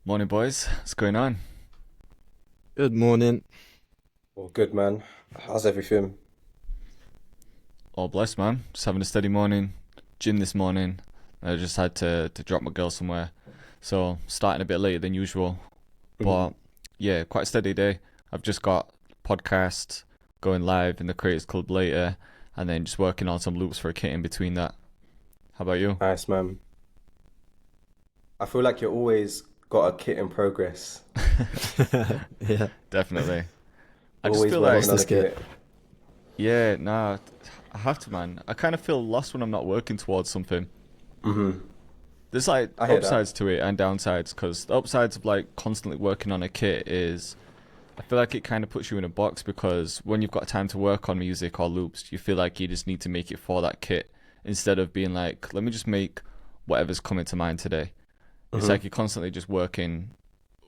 Morning, boys. What's going on? Good morning. Well, good man. How's everything? All blessed, man. Just having a steady morning. Gym this morning. I just had to drop my girl somewhere. So, starting a bit later than usual. Mhm. But, yeah, quite a steady day. I've just got podcast going live in the Creators Club later. And then just working on some loops for a kit in between that. How about you? Nice man. I feel like you're always got a kit in progress. Yeah. Definitely. I just Always feel What's working like, on this a kit? kit. yeah, nah, I have to, man. I kind of feel lost when I'm not working towards something. hmm There's like I hear that. upsides to it and downsides, because the upsides of like constantly working on a kit is I feel like it kind of puts you in a box, because when you've got time to work on music or loops, you feel like you just need to make it for that kit instead of being like, let me just make whatever's coming to mind today. It's hmm like you're constantly just working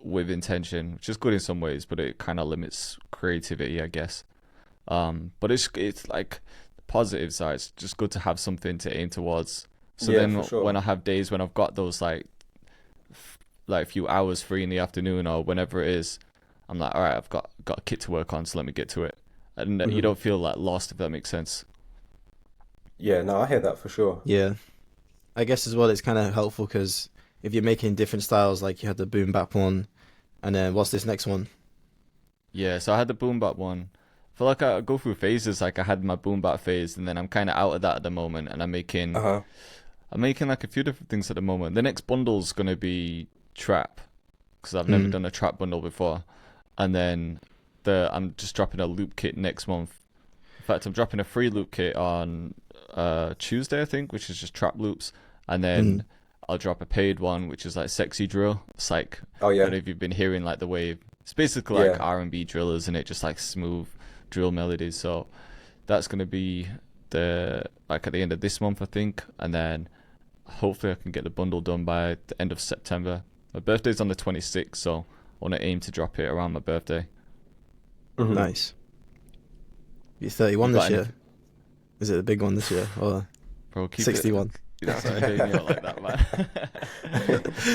with intention, which is good in some ways, but it kind of limits creativity, I guess. But it's like the positive side. It's just good to have something to aim towards. So Yeah, then for when sure. I have days when I've got those like few hours free in the afternoon or whenever it is, I'm like, all right, I've got a kit to work on, so let me get to it. And you hmm don't feel like lost, if that makes sense. Yeah, no, I hear that for sure. Yeah. I guess as well, it's kind of helpful because if you're making different styles, like you had the boom bap one, and then what's this next one? Yeah, so I had the boom bap one. I feel like I go through phases. Like I had my boom bap phase, and then I'm kind of out of that at the moment, and Uh-huh. I'm making like a few different things at the moment. The next bundle's gonna be trap, because I've never Mm. done a trap bundle before, and then I'm just dropping a loop kit next month. In fact, I'm dropping a free loop kit on Tuesday, I think, which is just trap loops, and Mm. then I'll drop a paid one, which is like sexy drill. It's like, Oh I don't yeah. know if you've been hearing like the wave. It's basically like Yeah. R&B drillers, and it just like smooth drill melodies. So that's gonna be the like at the end of this month, I think, and then hopefully I can get the bundle done by the end of September. My birthday's on the 26th, so I want to aim to drop it around my birthday. hmm Nice. You're You 31 got this year. anything? Is it a big one this year or Bro, keep it. 61? You don't start shading me out like that, man.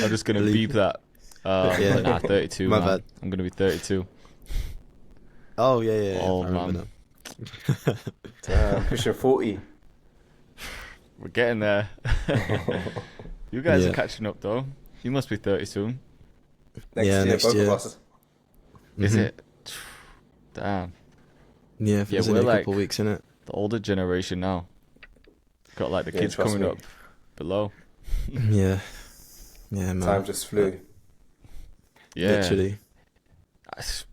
I'm just gonna Believe. beep that. Yeah. Nah, 32, My man. bad. I'm gonna be 32. Oh yeah, yeah, yeah. I Old remember man. now. Damn, pushing 40. We're getting there. You guys are Yeah. catching up though. You must be 30 soon. Next Yeah, year, next both of year. us. Is hmm it? Damn. Yeah, Yeah, it's only we're a couple like of weeks in it. the older generation now. Got like the Yeah, kids trust coming me. up below. Yeah. Yeah, Time man. just Uh, flew. Yeah. Literally.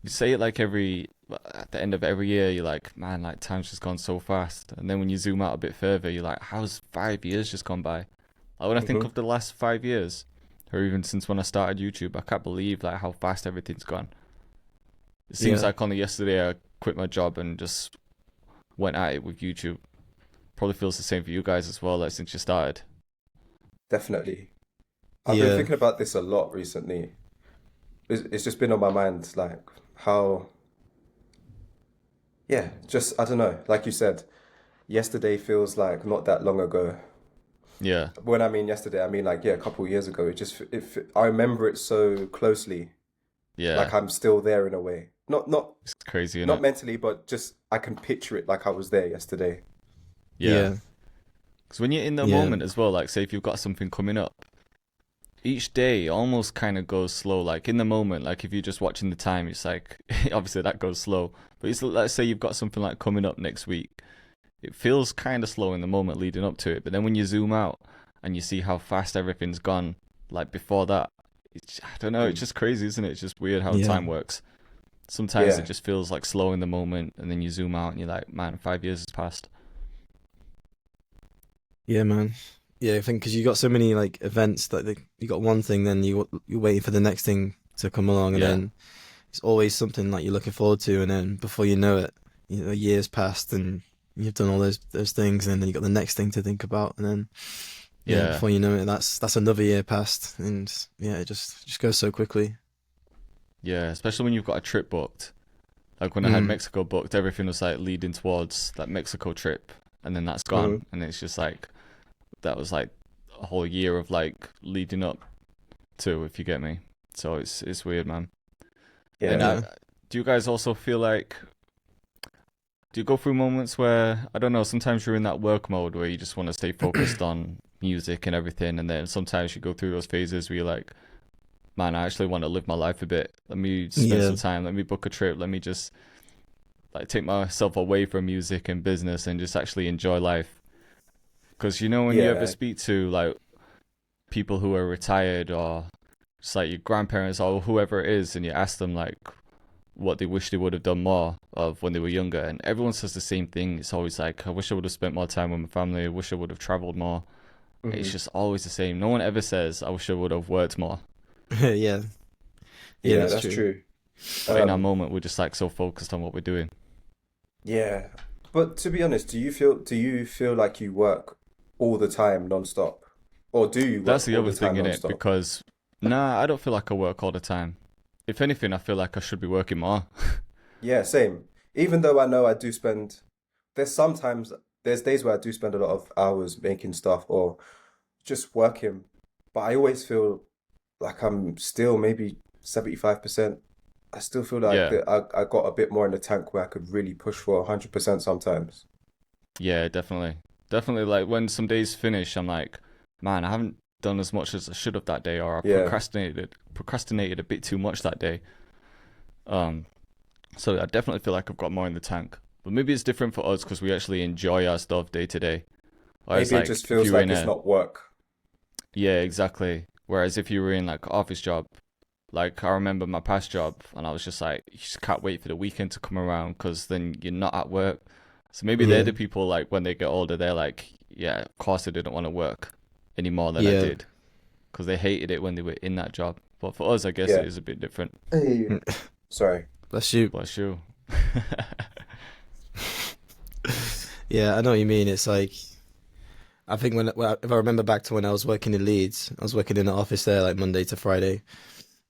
You say it like at the end of every year, you're like, man, like time's just gone so fast. And then when you zoom out a bit further, you're like, how's 5 years just gone by? Like when I think hmm of the last 5 years, or even since when I started YouTube, I can't believe like how fast everything's gone. It seems Yeah. like only yesterday I quit my job and just went at it with YouTube. Probably feels the same for you guys as well, like since you started. Definitely. I've been Yeah. thinking about this a lot recently. It's just been on my mind, like how, yeah, just I don't know. Like you said, yesterday feels like not that long ago. Yeah, When I mean yesterday, I mean like yeah, a couple of years ago. I remember it so closely, yeah, like I'm still there in a way. it's crazy, isn't Not it? mentally, but just I can picture it like I was there yesterday. Yeah, Yeah. because when you're in the Yeah. moment as well, like say if you've got something coming up, each day almost kind of goes slow. Like in the moment, like if you're just watching the time, it's like obviously that goes slow. But it's let's say you've got something like coming up next week, it feels kind of slow in the moment leading up to it. But then when you zoom out and you see how fast everything's gone, like before that, I don't know. It's Mm. just crazy, isn't it? It's just weird how Yeah. time works. Sometimes it Yeah, just feels like slow in the moment, and then you zoom out and you're like, man, 5 years has passed. Yeah, man. Yeah, I think because you got so many like events that you got one thing, then you're waiting for the next thing to come along, and Yeah, then it's always something like you're looking forward to, and then before you know it, years passed, and you've done all those things, and then you got the next thing to think about, and then yeah, yeah, before you know it, that's another year passed, and yeah, it just goes so quickly. yeah. Especially when you've got a trip booked. Like when I had Mm. Mexico booked, everything was like leading towards that Mexico trip, and then that's hmm gone, and it's just like that was like a whole year of like leading up to, if you get me. So it's weird, man. Yeah, And Yeah. do you guys also feel like, do you go through moments where, I don't know, sometimes you're in that work mode where you just want to stay focused on music and everything, and then sometimes you go through those phases where you're like, man, I actually want to live my life a bit. Let me spend Yeah. some time. Let me book a trip. Let me just like take myself away from music and business and just actually enjoy life. Because you know when you ever yeah, speak to like people who are retired or just like your grandparents or whoever it is, and you ask them like what they wish they would have done more of when they were younger, and everyone says the same thing. It's always like, I wish I would have spent more time with my family. I wish I would have traveled more. It's hmm just always the same. No one ever says, I wish I would have worked more. Yeah. Yeah, yeah, that's that's true. true. But in our Um, moment, we're just like so focused on what we're doing. yeah, but to be honest, do you feel like you work all the time non-stop, or do you That's work the all other the thing time in it, non-stop? because nah, I don't feel like I work all the time. If anything, I feel like I should be working more. Yeah, same. Even though I know I do spend, there's days where I do spend a lot of hours making stuff or just working, but I always feel like I'm still maybe 75%. I still feel like Yeah, that I got a bit more in the tank where I could really push for 100% sometimes. yeah, definitely. Definitely, like when some days finish, I'm like, man, I haven't done as much as I should have that day, or I Yeah. procrastinated a bit too much that day. Um, so I definitely feel like I've got more in the tank. But maybe it's different for us because we actually enjoy our stuff day to day. Whereas Maybe it like just if feels you're in like it's a, not work. yeah, exactly. Whereas if you were in like office job, like I remember my past job, and I was just like, you just can't wait for the weekend to come around because then you're not at work. So maybe they're Yeah. the people like when they get older, they're like, yeah, of course I didn't want to work any more than I Yeah. did because they hated it when they were in that job. But for us, I guess it Yeah. is a bit different. Hey. Sorry. Bless you. Bless you. Yeah, I know what you mean. It's like I think if I remember back to when I was working in Leeds, I was working in the office there like Monday to Friday,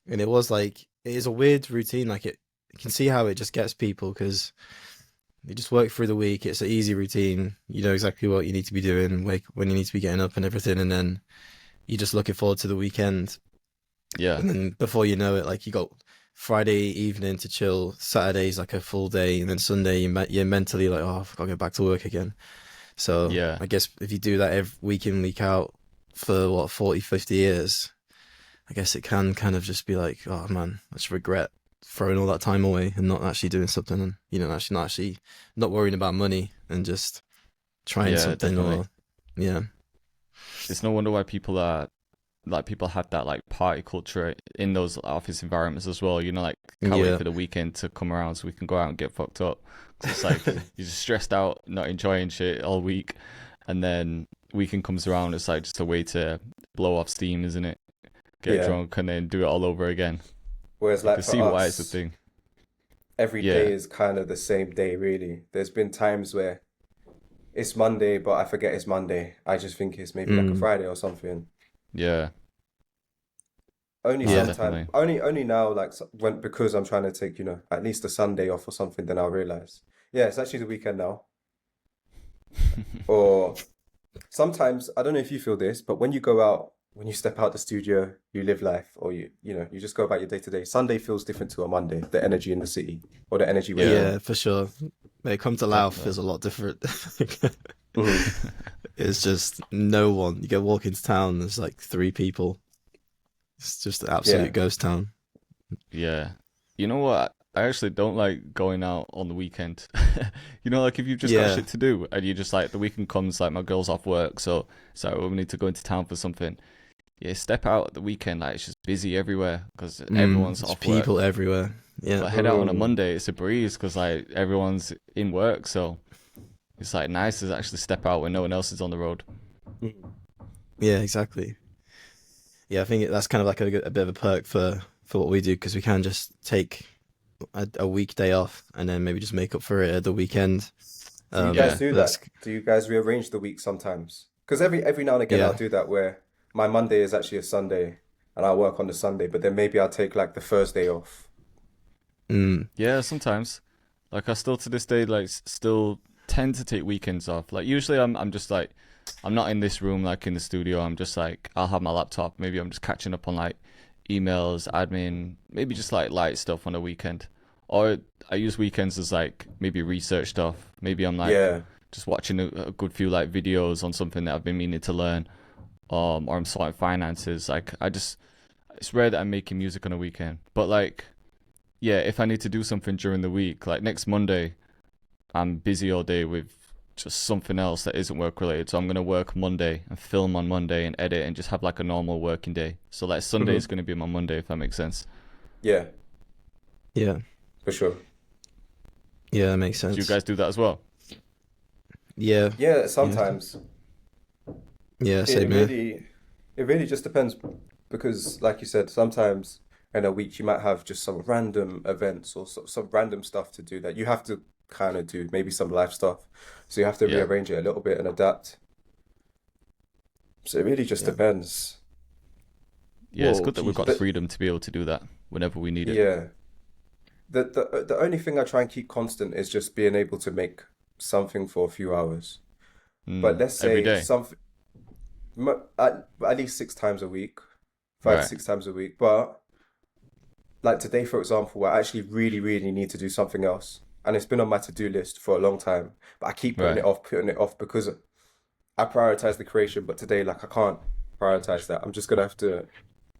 and it was like it is a weird routine. Like you can see how it just gets people because you just work through the week. It's an easy routine. You know exactly what you need to be doing, wake when you need to be getting up and everything, and then you're just looking forward to the weekend. Yeah, And then before you know it, like you got Friday evening to chill, Saturday's like a full day, and then Sunday you're mentally like, oh, I've got to go back to work again. So yeah, I guess if you do that every week in, week out for what, 40, 50 years, I guess it can kind of just be like, oh man, I just regret throwing all that time away and not actually doing something and, not worrying about money and just trying yeah, something definitely. or, yeah. It's no wonder why people are like people have that like party culture in those office environments as well. You know, like can't wait Yeah. for the weekend to come around so we can go out and get fucked up. 'Cause it's like you're just stressed out, not enjoying shit all week, and then weekend comes around. It's like just a way to blow off steam, isn't it? Get Yeah. drunk and then do it all over again. Whereas I like can for see why it's a us, thing. every Yeah, day is kind of the same day, really. There's been times where it's Monday, but I forget it's Monday. I just think it's maybe like a Mm. Friday or something. yeah, Only no, Yeah. sometime, definitely. only now, like when because I'm trying to take, at least a Sunday off or something, then I'll realize, yeah, it's actually the weekend now. Or sometimes, I don't know if you feel this, but when you go out, when you step out the studio, you live life, or you just go about your day to day. Sunday feels different to a Monday, the energy in the city or the energy where you're Yeah, Yeah, in. for sure. When it comes to Laos, definitely. feels a lot different. hmm It's just no one. You go walk into town, there's like three people. It's just an Yeah. absolute ghost town. Yeah. You know what? I actually don't like going out on the weekend. You know, like if you've just got Yeah. shit to do and you just like the weekend comes, like my girl's off work, so we need to go into town for something. Yeah, step out at the weekend, like it's just busy everywhere because everyone's There's off work. people everywhere. Yeah. But head out on a Mm. Monday, it's a breeze because like everyone's in work, so it's like nice to actually step out when no one else is on the road. Mm. Yeah, exactly. Yeah, I think that's kind of like a bit of a perk for what we do because we can just take a weekday off and then maybe just make up for it at the weekend. Do you guys Yeah, do That's that? Do you guys rearrange the week sometimes? Because every now and again I'll yeah. do that where my Monday is actually a Sunday and I'll work on the Sunday, but then maybe I'll take like the Thursday off. Mm, yeah, sometimes. Like I still to this day like still tend to take weekends off. Like usually I'm just like I'm not in this room like in the studio. I'm just like I'll have my laptop. Maybe I'm just catching up on like emails, admin, maybe just like light stuff on the weekend. Or I use weekends as like maybe research stuff. Maybe I'm like Yeah. just watching a good few like videos on something that I've been meaning to learn. Or I'm sorting finances. Like it's rare that I'm making music on a weekend. But like, yeah, if I need to do something during the week, like next Monday, I'm busy all day with just something else that isn't work related. So I'm gonna work Monday and film on Monday and edit and just have like a normal working day. So like Sunday is gonna be my Monday, if that makes sense. Yeah, Yeah, for sure. yeah, that makes sense. Do you guys do that as well? Yeah, Yeah, sometimes. yeah, It same here. really just depends because, like you said, sometimes in a week you might have just some random events or some random stuff to do that you have to kind of do, maybe some live stuff. So you have to Yeah. rearrange it a little bit and adapt. So it really just Yeah. depends. Yeah, it's Whoa, good that we've got Jesus. the freedom to be able to do that whenever we need it. Yeah. The only thing I try and keep constant is just being able to make something for a few hours. But let's Every say day. something at least 6 times a week, five to Right. 6 times a week. But like today, for example, I actually really, really need to do something else. And it's been on my to-do list for a long time. But I keep Right. putting it off because I prioritize the creation. But today, like I can't prioritize that. I'm just gonna have to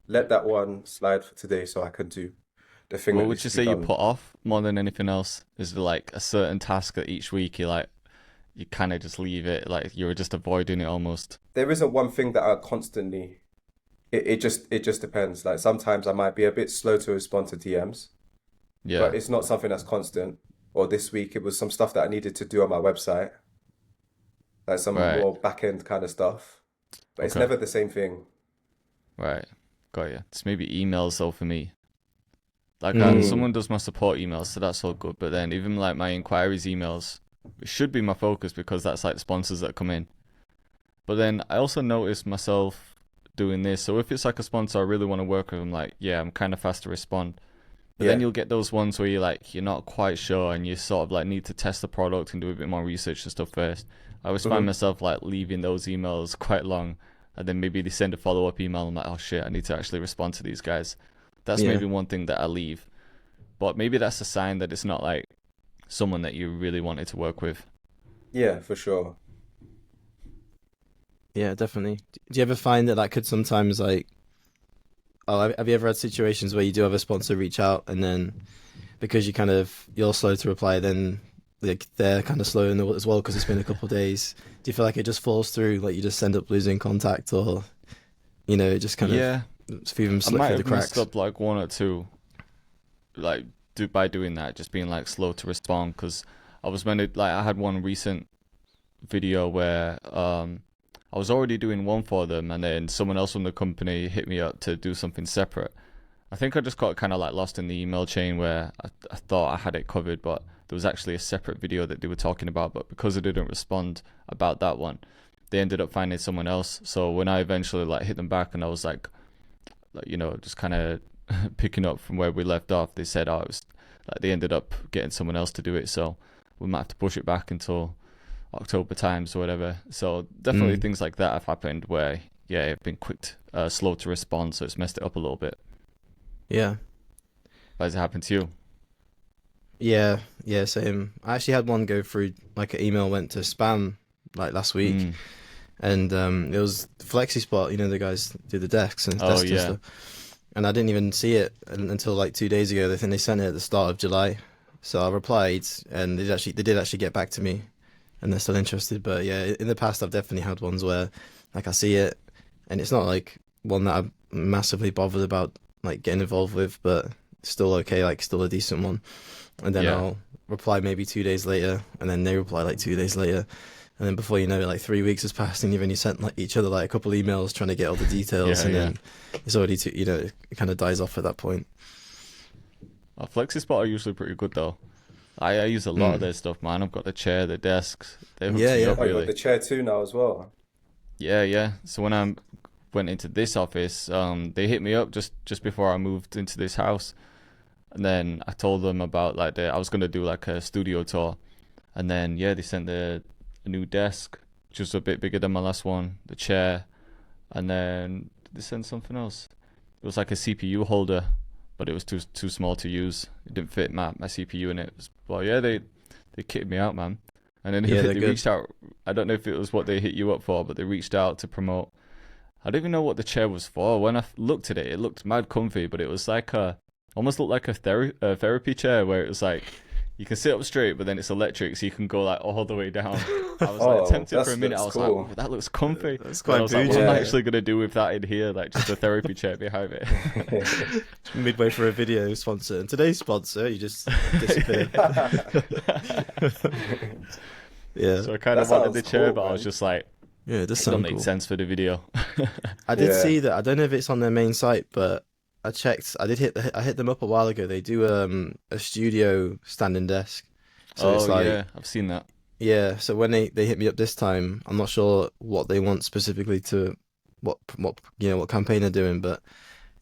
let that one slide for today so I can do the thing What that would needs you to be say you done. put off more than anything else? Is there like a certain task that each week you kind of just leave it, like you're just avoiding it almost? There isn't one thing that I constantly. It just depends. Like sometimes I might be a bit slow to respond to DMs, Yeah. but it's not something that's constant. Or this week it was some stuff that I needed to do on my website, like some Right. more back end kind of stuff. But it's Okay. never the same thing. Right. Got you. It's maybe emails though for me. Like Mm. someone does my support emails, so that's all good. But then even like my inquiries emails, it should be my focus because that's like the sponsors that come in. But then I also notice myself doing this. So if it's like a sponsor I really want to work with, I'm like, yeah, I'm kind of fast to respond. But then Yeah. you'll get those ones where you're not quite sure and you sort of like need to test the product and do a bit more research and stuff first. I always find Mhm. myself like leaving those emails quite long, and then maybe they send a follow-up email. I'm like, oh shit, I need to actually respond to these guys. That's Yeah. maybe one thing that I leave. But maybe that's a sign that it's not like someone that you really wanted to work with. Yeah, for sure. Yeah, definitely. Do you ever find that could sometimes like, oh, have you ever had situations where you do have a sponsor reach out and then because you're slow to reply, then like they're kind of slow as well because it's been a couple of days. Do you feel like it just falls through, like you just end up losing contact, or it just kind Yeah, of a few of them I slip might through the have messed cracks? up like one or two, like by doing that, just being like slow to respond. Because I had one recent video where I was already doing one for them, and then someone else from the company hit me up to do something separate. I think I just got kind of like lost in the email chain where I thought I had it covered, but there was actually a separate video that they were talking about. But because I didn't respond about that one, they ended up finding someone else. So when I eventually like hit them back and I was like just kind of picking up from where we left off, they said, oh, it was like they ended up getting someone else to do it. So we might have to push it back until October times or whatever. So definitely Mm. things like that have happened where, yeah, I've been slow to respond. So it's messed it up a little bit. Yeah. But has it happened to you? Yeah, yeah, same. I actually had one go through, like an email went to spam like last week, Mm. and it was FlexiSpot, the guys do the desks and Oh, desks and yeah. stuff. And I didn't even see it until like 2 days ago. I think they sent it at the start of July. So I replied, and they did actually get back to me, and they're still interested. But yeah, in the past I've definitely had ones where like I see it, and it's not like one that I'm massively bothered about like getting involved with, but still okay, like still a decent one. And then Yeah. I'll reply maybe 2 days later, and then they reply like 2 days later. And then before you know it, like 3 weeks has passed, and you've only sent like each other like a couple emails trying to get all the details, Yeah, and yeah. then it's already it kind of dies off at that point. FlexiSpot are usually pretty good though. I use a lot of their stuff, man. I've got the chair, the desks. They hooked Yeah, me yeah. up Oh, you got really. the chair too now as well. Yeah, yeah. So when I went into this office, they hit me up just before I moved into this house, and then I told them about like I was gonna do like a studio tour, and then yeah, they sent a new desk, just a bit bigger than my last one, the chair, and then they sent something else. It was like a CPU holder, but it was too small to use. It didn't fit my CPU in it. Well, yeah, they kitted me out, man. And then Yeah, they they're good. reached out. I don't know if it was what they hit you up for, but they reached out to promote. I don't even know what the chair was for. When I looked at it, it looked mad comfy, but it was like almost looked like a therapy chair where it was like you can sit up straight, but then it's electric, so you can go like all the way down. I was like tempted for a minute. I was cool. like, that looks comfy. That's But I quite was like, bougie. what am I Yeah. actually gonna do with that in here? Like just a therapy chair behind it. Midway for a video sponsor. And today's sponsor, you just disappear. Yeah. So I kind of That wanted the sounds chair, cool, but I man. was just like, Yeah, it does it don't sound make cool. sense for the video. I did Yeah. see that. I don't know if it's on their main site, but I checked. I hit them up a while ago. They do a studio standing desk. So it's like yeah, I've seen that. yeah. So when they hit me up this time, I'm not sure what they want specifically to what what campaign they're doing, but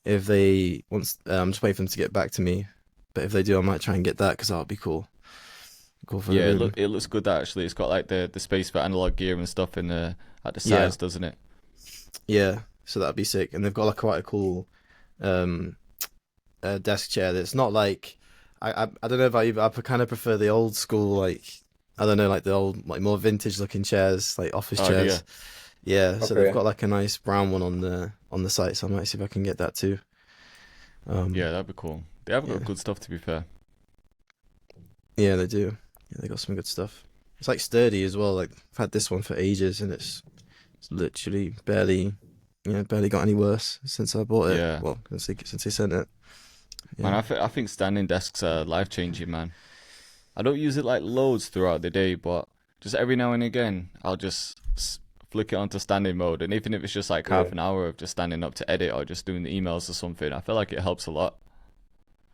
if they want, I'm just waiting for them to get back to me. But if they do, I might try and get that because that would be cool. Cool for the Yeah, room. it looks good actually. It's got like the space for analog gear and stuff in the at the Yeah. sides, doesn't it? Yeah, so that'd be sick. And they've got like quite a cool desk chair that's not like I don't know if I kind of prefer the old school, like I don't know, like the old like more vintage looking chairs, like office Oh, chairs. Yeah, so Okay. they've got like a nice brown one on the site, so I might see if I can get that too. Yeah, that'd be cool. They have got yeah. good stuff, to be fair. Yeah, they do. Yeah, they got some good stuff. It's like sturdy as well. Like I've had this one for ages, and it's literally barely got any worse since I bought it. Yeah. Well, since they sent it. Man, Yeah. I think standing desks are life changing, man. I don't use it like loads throughout the day, but just every now and again, I'll just flick it onto standing mode, and even if it's just like half Yeah. an hour of just standing up to edit or just doing the emails or something, I feel like it helps a lot,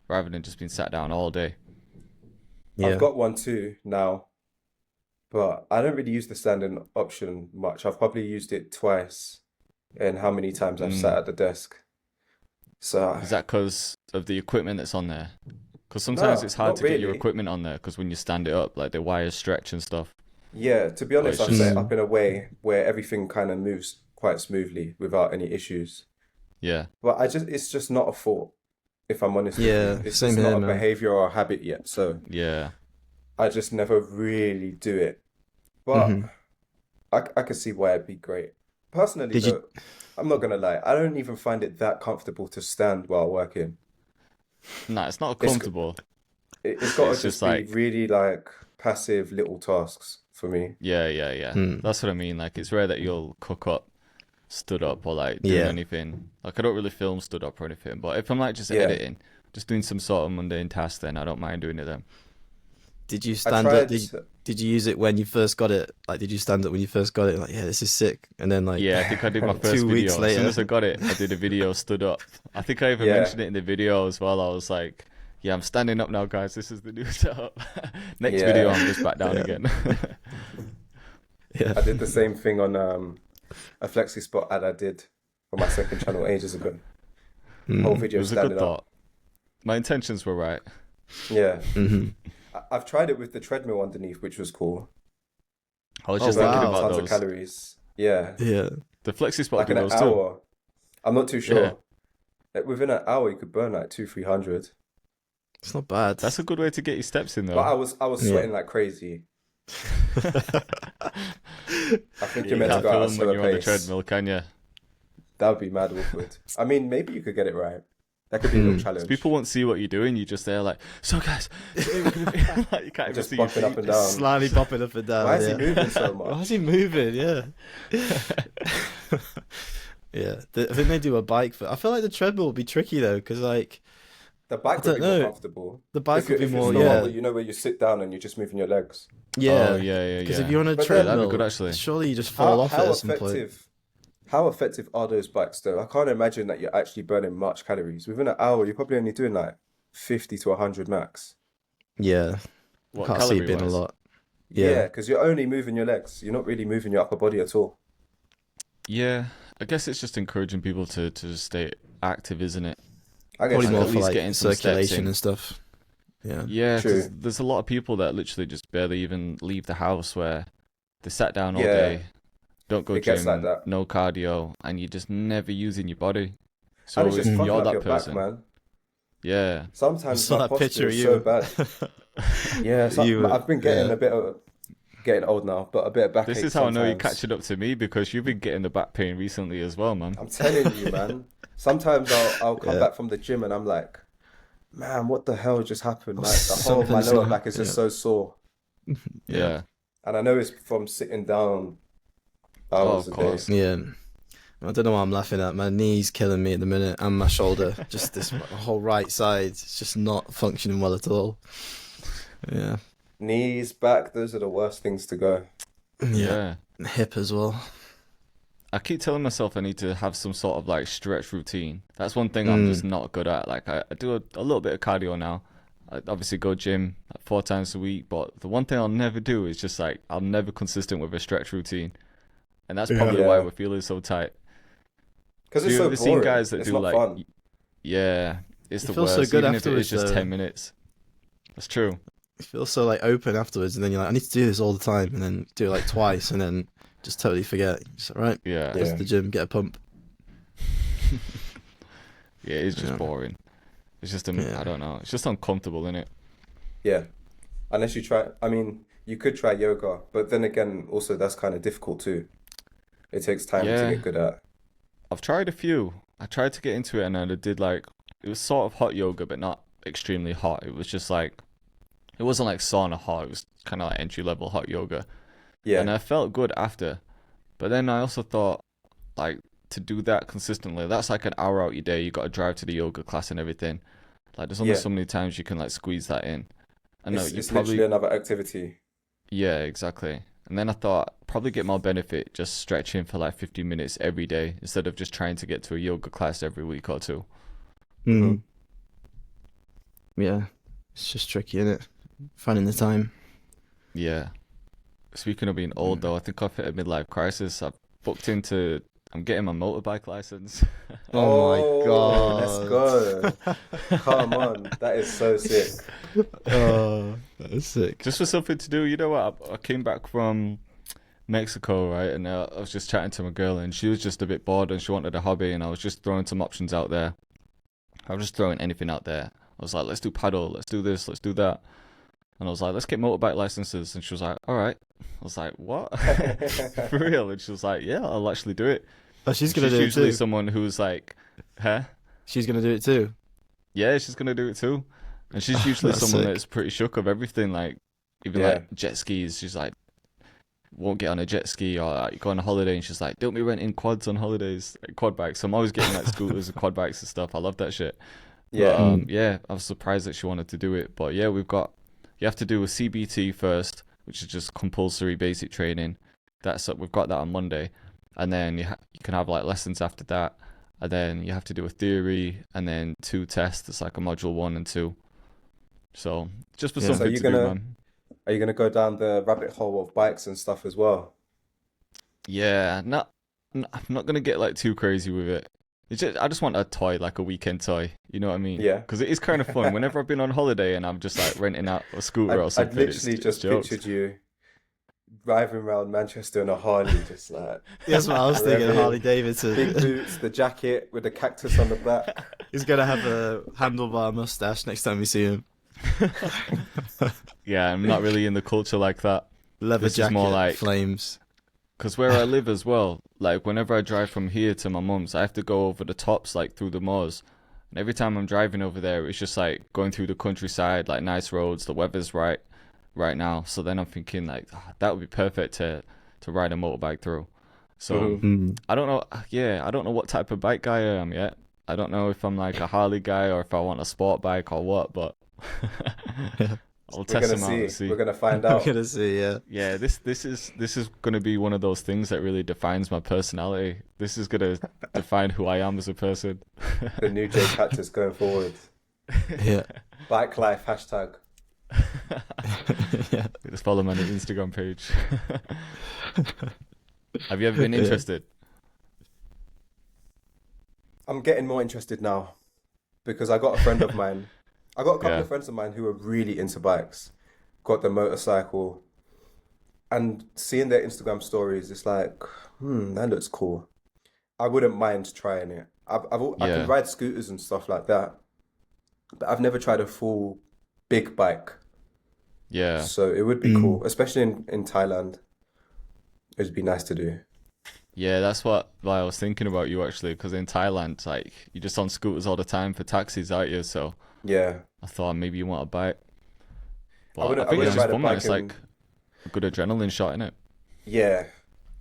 rather than just being sat down all day. Yeah. I've got one too now, but I don't really use the standing option much. I've probably used it twice in how many times I've sat at the desk. So Is that because of the equipment that's on there? Because sometimes No, it's hard not to get your really. equipment on there, because when you stand it up, like the wires stretch and stuff. yeah, to be honest, it's I've set it just- up in a way where everything kind of moves quite smoothly without any issues. Yeah, But it's just not a thought, if I'm honest with Yeah, you. It's same just here, not a man. behavior or a habit yet. So yeah. I just never really do it. But Mhm. I could see why it'd be great. Personally, Did you- though, I'm not gonna lie, I don't even find it that comfortable to stand while working. Nah, it's not It's- comfortable. It's got to It's just just be like- really like passive little tasks for me. Yeah. Hmm. That's what I mean. Like, it's rare that you'll cook up stood up or like doing Yeah. anything. Like, I don't really film stood up or anything, but if I'm like just Yeah. editing, just doing some sort of mundane task, then I don't mind doing it then. Did you I stand up? tried. Did you use it when you first got it? Like, did you stand up when you first got it? Like, yeah, this is sick. And then like, Yeah, I think I did my 2 first video. weeks As soon later. as I got it, I did a video stood up. I think I even Yeah. mentioned it in the video as well. I was like, yeah, I'm standing up now, guys. This is the new setup. Next Yeah. video, I'm just back down Yeah. again. yeah, I did the same thing on a flexi spot ad I did for my second channel ages ago. Whole Mm. video It was a good standing up. thought. My intentions were right. Yeah, hmm I've tried it with the treadmill underneath, which was cool. I was Oh, just wow. thinking Burning about tons of those. calories. Yeah, yeah. The flexi spot like did in an those too. hour. I'm not too sure. Yeah. Like, within an hour, you could burn like 200-300. It's not bad. That's a good way to get your steps in, though. But I was Yeah. sweating like crazy. I think You you're meant to can't go at a film when slower you're on the pace. treadmill, can you? That would be mad awkward. I mean, maybe you could get it right. That could be a little challenge. People won't see what you're doing. You're just there like, so guys, today we're gonna be like, you can't even Just see your bumping up feet. and down. Slightly bopping up and down. Why is he yeah. moving so Why much? is he moving? Yeah. Yeah. I think they do a bike for. I feel like the treadmill would be tricky though, because like The bike I would be don't more know. comfortable. the bike If would be it's more. the one Yeah. where, you know, where you sit down and you're just moving your legs. Yeah. Oh, yeah. Because if you're on a But then- That'd be treadmill, good, actually. surely you just fall off How at some point. effective are those bikes though? I can't imagine that you're actually burning much calories. Within an hour, you're probably only doing like 50 to 100 max. Yeah. What, Can't see it being a calorie-wise? lot. Yeah, Yeah. because you're only moving your legs. You're not really moving your upper body at all. Yeah, I guess it's just encouraging people to stay active, isn't it? I guess Probably like more at for least like getting some steps circulation in. and stuff. Yeah. Yeah, True. because there's a lot of people that literally just barely even leave the house, where they sat down all Yeah. day, don't go It gets gym, like that. no cardio, and you're just never using your body. And So it's just if fucking you're up that your back, person, man. yeah, I Sometimes saw my that picture posture of is so you. bad. Yeah, I've been getting Yeah. a bit of getting old now, but a bit of this backache is how I know you're sometimes. catching up to me because you've been getting the back pain recently as well, man. I'm telling you, man. Sometimes I'll come Yeah. back from the gym and I'm like, man, what the hell just happened? Like the whole of my Something's lower not. back is just Yeah. so sore, Yeah. Yeah. and I know it's from sitting down Oh, hours of a day. course. Yeah. I don't know what I'm laughing at. My knee's killing me at the minute, and my shoulder. Just this whole right side. It's just not functioning well at all. Yeah. Knees, back, those are the worst things to go. Yeah. Yeah. Hip as well. I keep telling myself I need to have some sort of like stretch routine. That's one thing I'm just Mm. not good at. Like I do a little bit of cardio now. I obviously go gym like 4 times a week, but the one thing I'll never do is just like I'm never consistent with a stretch routine. And that's Yeah. probably why Yeah, we're feeling so tight. because Have it's you so ever seen boring. guys that It's do not like, fun. yeah, it's You the feel so worst, good even if it is afterwards, just though. 10 minutes. That's true. You feel so like open afterwards, and then you're like, I need to do this all the time, and then do it like twice, and then just totally forget. Just all right, Yeah. go to Yeah, the gym, get a pump. Yeah, it's just Yeah. boring. It's just, I Yeah. don't know. It's just uncomfortable, innit? yeah. Unless you try, I mean, you could try yoga, but then again, also that's kind of difficult too. It takes time to Yeah, get good at. I've tried a few. I tried to get into it and then I did like, it was sort of hot yoga, but not extremely hot. It was just like, it wasn't like sauna hot. It was kind of like entry level hot yoga. And Yeah, I felt good after. But then I also thought, like, to do that consistently, that's like an hour out your day. You got to drive to the yoga class and everything. Like, there's only yeah. so many times you can like squeeze that in. I know you It's literally probably, another activity. yeah, exactly. And then I thought probably get more benefit just stretching for like 15 minutes every day instead of just trying to get to a yoga class every week or two. Hmm. Mm. Yeah, it's just tricky, isn't it? Finding the time. Yeah. Speaking of being old Mm. though, I think I've hit a midlife crisis. I'm getting my motorbike license. Oh my Oh, let's god. go. Come on, that is so sick. Oh, that is sick. Just for something to do. You know what? I came back from Mexico, right? And I was just chatting to my girl and she was just a bit bored and she wanted a hobby and I was just throwing some options out there. I was just throwing anything out there. I was like, let's do paddle, let's do this, let's do that. And I was like, let's get motorbike licenses. And she was like, all right. I was like, what? For real? And she was like, yeah, I'll actually do it. Oh, she's And gonna she's do it usually too. someone who's like, huh? She's gonna do it too. Yeah, she's gonna do it too. And she's usually That's someone sick. that's pretty shook of everything. Like, even Yeah, like jet skis, she's like, won't get on a jet ski or like, go on a holiday. And she's like, don't be renting quads on holidays, like, quad bikes. So I'm always getting like scooters and quad bikes and stuff. I love that shit. But yeah. Mm. yeah, I was surprised that she wanted to do it. But yeah, you have to do a CBT first, which is just compulsory basic training. We've got that on Monday, and then you can have like lessons after that, and then you have to do a theory, and then 2 tests. It's like a module 1 and 2. So just for Yeah. So something to do, man. are you gonna go down the rabbit hole of bikes and stuff as well? Yeah, I'm not gonna get like too crazy with it. I just want a toy, like a weekend toy. You know what I mean? Yeah. Because it is kind of fun. Whenever I've been on holiday and I'm just like renting out a scooter or I'd something, literally it's just jokes. pictured you driving around Manchester in a Harley, just like That's what I was thinking. revving, Harley big Davidson. boots, the jacket with the cactus on the back. He's gonna have a handlebar mustache next time we see him. Yeah, I'm not really in the culture like that. Leather This is jacket, more like, flames. because where I live as well, like whenever I drive from here to my mum's, I have to go over the tops, like through the moors. And every time I'm driving over there, it's just like going through the countryside, like nice roads. The weather's right now. So then I'm thinking like that would be perfect to ride a motorbike through. So Mhm. Mm. I don't know. Yeah, I don't know what type of bike guy I am yet. I don't know if I'm like a Harley guy or if I want a sport bike or what. But Yeah. I'll We're test gonna them out and see. see. We're gonna find We're out. gonna see. Yeah. Yeah, this is gonna be one of those things that really defines my personality. This is gonna define who I am as a person. The new J Cactus going forward. Yeah. Bike life hashtag. Yeah. Just follow my Instagram page. Have you ever been Yeah. interested? I'm getting more interested now because I got a friend of mine. I got a couple Yeah. of friends of mine who are really into bikes. Got the motorcycle, and seeing their Instagram stories, it's like, that looks cool. I wouldn't mind trying it. I can Yeah, ride scooters and stuff like that, but I've never tried a full big bike. yeah, So it would be Mm. cool, especially in Thailand. It would be nice to do. yeah. That's what why I was thinking about you actually, because in Thailand, like you're just on scooters all the time for taxis, aren't you? So Yeah, I thought maybe you want a bike, but I I think it's wouldn't just ride a fun, man. bike It's like in. a good adrenaline shot in it. Yeah,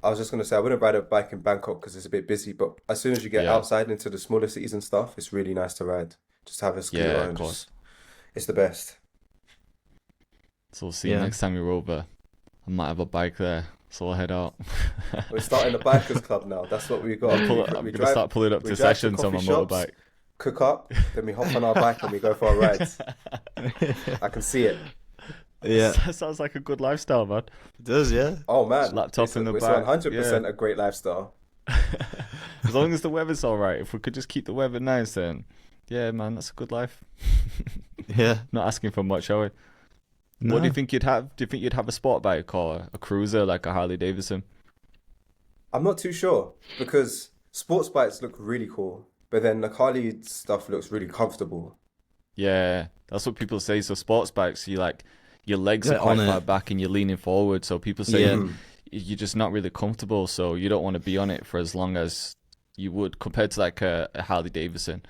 I was just gonna say I wouldn't ride a bike in Bangkok because it's a bit busy. But as soon as you get Yeah, outside into the smaller cities and stuff, it's really nice to ride. Just have a scooter yeah, of and course. just it's the best. So we'll see Yeah. next time you're over. I might have a bike there, so I'll head out. We're starting a bikers club now. That's what we got. I'm gonna start pulling up We to drive to sessions on coffee my shops, motorbike. cook up, then we hop on our bike and we go for our rides. I can see it. Yeah, That sounds like a good lifestyle, man. it does. Yeah. Oh Just man, laptop in the it's back. 100% Yeah. a great lifestyle. As long as the weather's all right. If we could just keep the weather nice, then yeah, man, that's a good life. Yeah. Not asking for much, are we? No. What do you think you'd have? Do you think you'd have a sport bike or a cruiser like a Harley Davidson? I'm not too sure because sports bikes look really cool, but then the Harley stuff looks really comfortable. Yeah, that's what people say. So sports bikes, you like your legs are Get quite on far it. back and you're leaning forward. So people say Yeah. Mm. you're just not really comfortable. So you don't want to be on it for as long as you would compared to like a Harley Davidson.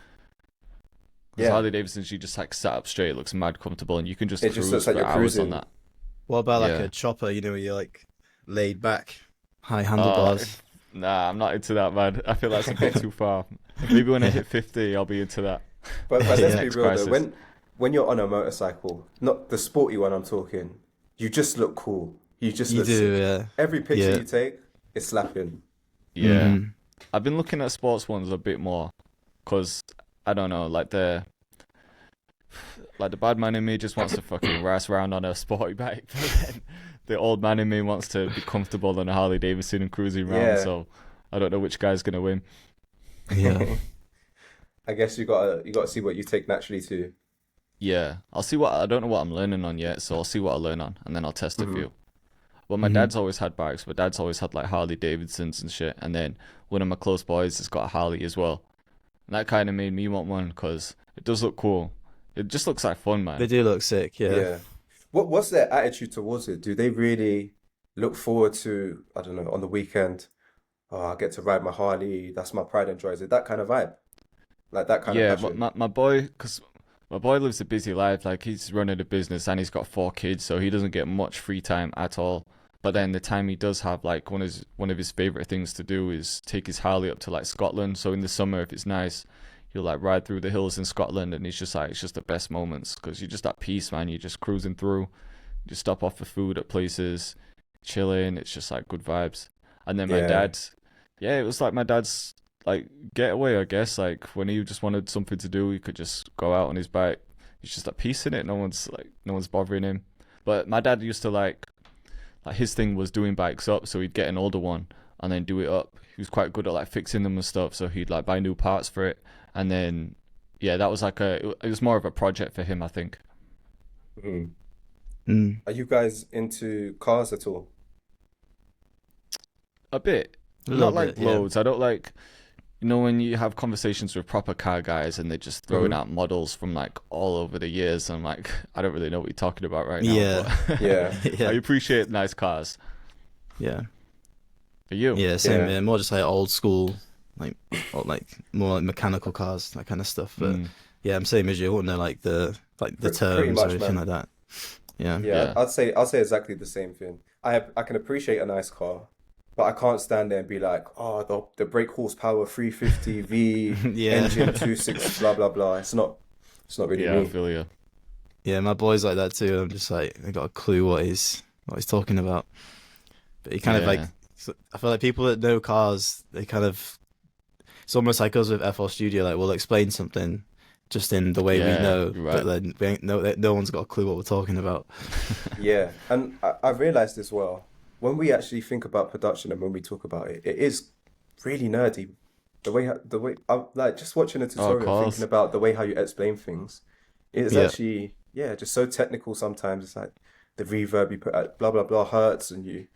Because Yeah, Harley Davidson's you just like sat up straight, it looks mad comfortable, and you can just it just looks cruise like for you're hours on cruising. that. What about like Yeah. a chopper? Where you're like laid back, high Uh, handlebars. nah, I'm not into that, man. I feel that's a bit too far. Maybe when I hit 50, I'll be into that. But let's Yeah. be Next real though, crisis. when you're on a motorcycle, not the sporty one I'm talking, you just look cool. You just You look do, sick. yeah. Every picture Yeah. you take is slapping. Yeah. Mhm. I've been looking at sports ones a bit more because I don't know, like the bad man in me just wants to fucking race around on a sporty bike, but then the old man in me wants to be comfortable on a Harley Davidson and cruising around. Yeah. So I don't know which guy's gonna win. Yeah. I guess you gotta see what you take naturally too. Yeah, I'll see what I don't know what I'm learning on yet, so I'll see what I learn on, and then I'll test a Mhm. few. Well, my Mhm. dad's always had bikes. My dad's always had like Harley Davidsons and shit, and then one of my close boys has got a Harley as well. And that kind of made me want one because it does look cool. It just looks like fun, They man. do look sick, yeah. Yeah. What's their attitude towards it? Do they really look forward to, I don't know, on the weekend, oh, I get to ride my Harley, that's my pride and joy. Is it that kind of vibe? Like that kind of Yeah, but passion? my boy, because my boy lives a busy life. Like he's running a business and he's got 4 kids, so he doesn't get much free time at all. But then the time he does have, like one of his favorite things to do is take his Harley up to like Scotland. So in the summer, if it's nice, he'll like ride through the hills in Scotland, and it's just the best moments because you're just at peace, man. You're just cruising through. You stop off for food at places, chilling. It's just like good vibes. And then my Yeah. dad, yeah, it was like my dad's like getaway, I guess. Like when he just wanted something to do, he could just go out on his bike. He's just at peace in it. No one's bothering him. But my dad used to like his thing was doing bikes up, so he'd get an older one and then do it up. He was quite good at like fixing them and stuff, so he'd like buy new parts for it, and then yeah, that was it was more of a project for him, I think. Mhm. Mm. Are you guys into cars at all? A bit, A not little like bit, yeah. loads. I don't like, when you have conversations with proper car guys and they're just throwing Mhm. out models from like all over the years. I'm like, I don't really know what you're talking about right now. Yeah. But Yeah. I Yeah. appreciate nice cars. Yeah. For you, Yeah, same Yeah. here. More just like old school, like or like more like mechanical cars, that kind of stuff. But Mm, yeah, I'm same as you. I wouldn't know like the Pretty terms or much, anything man. like that. Yeah. Yeah, yeah, I'd say exactly the same thing. I can appreciate a nice car, but I can't stand there and be like, oh, the brake horsepower 350 V Yeah. engine 2.6 blah blah blah. It's not really yeah, I me. feel you. Yeah, my boy's like that too. I'm just like I got a clue what he's talking about. But he kind of like Yeah, I feel like people that know cars, they kind of it's almost like us with FL Studio, like we'll explain something just in the way we yeah, know, you're but right. then no one's got a clue what we're talking about. Yeah, and I've realized as well, when we actually think about production and when we talk about it, it is really nerdy. The way I'm like just watching a Oh, of tutorial, thinking course. about the way how you explain things. It is Yeah. actually, yeah, just so technical sometimes. It's like the reverb you put at blah blah blah hertz and you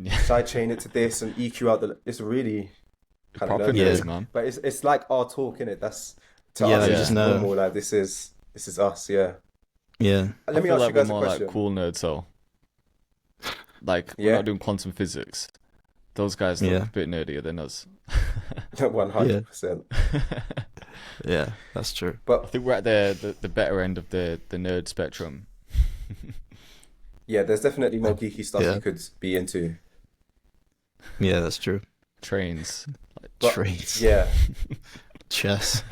sidechain it to this and EQ out the. It's really kind of Proper know Yeah. nerdy, man. but it's like our talk in it. That's to Yeah, us. like, It's you just just know. normal. Like this is us. Yeah. Yeah. I Let me feel ask like you we're guys a more like question. cool nerds, so like we're Yeah, not doing quantum physics. Those guys look Yeah. a bit nerdier than us. 100%. Yeah. That's true. I But think we're at the better end of the nerd spectrum. yeah, there's definitely more geeky stuff Yeah. you could be into. Yeah, that's true. Trains. But Traits. yeah, Chess.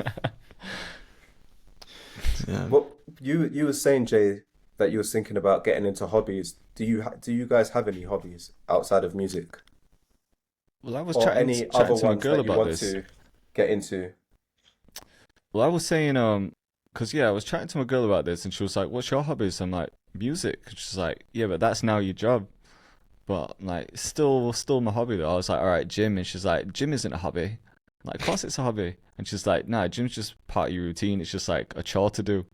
Yeah. what you were saying, Jay, that you were thinking about getting into hobbies. Do you guys have any hobbies outside of music, Well, I was or chatting, any other chatting to a ones girl that you about want this. to get into? Well, I was saying, because yeah, I was chatting to my girl about this, and she was like, "What's your hobbies?" I'm like, "Music." She's like, "Yeah, but that's now your job." But like, still my hobby though. I was like, "All right, gym," and she's like, "Gym isn't a hobby." I'm like, "Of course it's a hobby." And she's like, "Nah, gym's just part of your routine. It's just like a chore to do."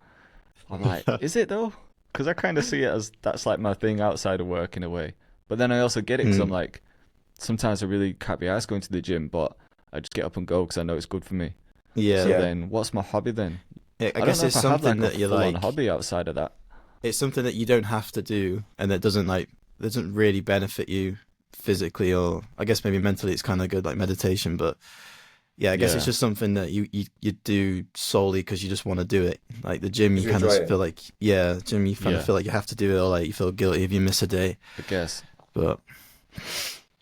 I'm like, "Is it though?" Because I kind of see it as that's like my thing outside of work in a way. But then I also get it because I'm Mm. like, sometimes I really can't be asked going to the gym, but I just get up and go because I know it's good for me. Yeah. So Yeah. then, what's my hobby then? I I don't guess know it's if I have something like a that you're full-on like, hobby outside of that. it's something that you don't have to do, and that doesn't really benefit you physically, or I guess maybe mentally. It's kind of good, like meditation. But yeah, I guess it's Yeah. just something that you do solely because you just want to do it. Like the gym, Because you you kind enjoy of it. feel like, yeah, gym, you kind of Yeah, feel like you have to do it, or like you feel guilty if you miss a day. I guess. But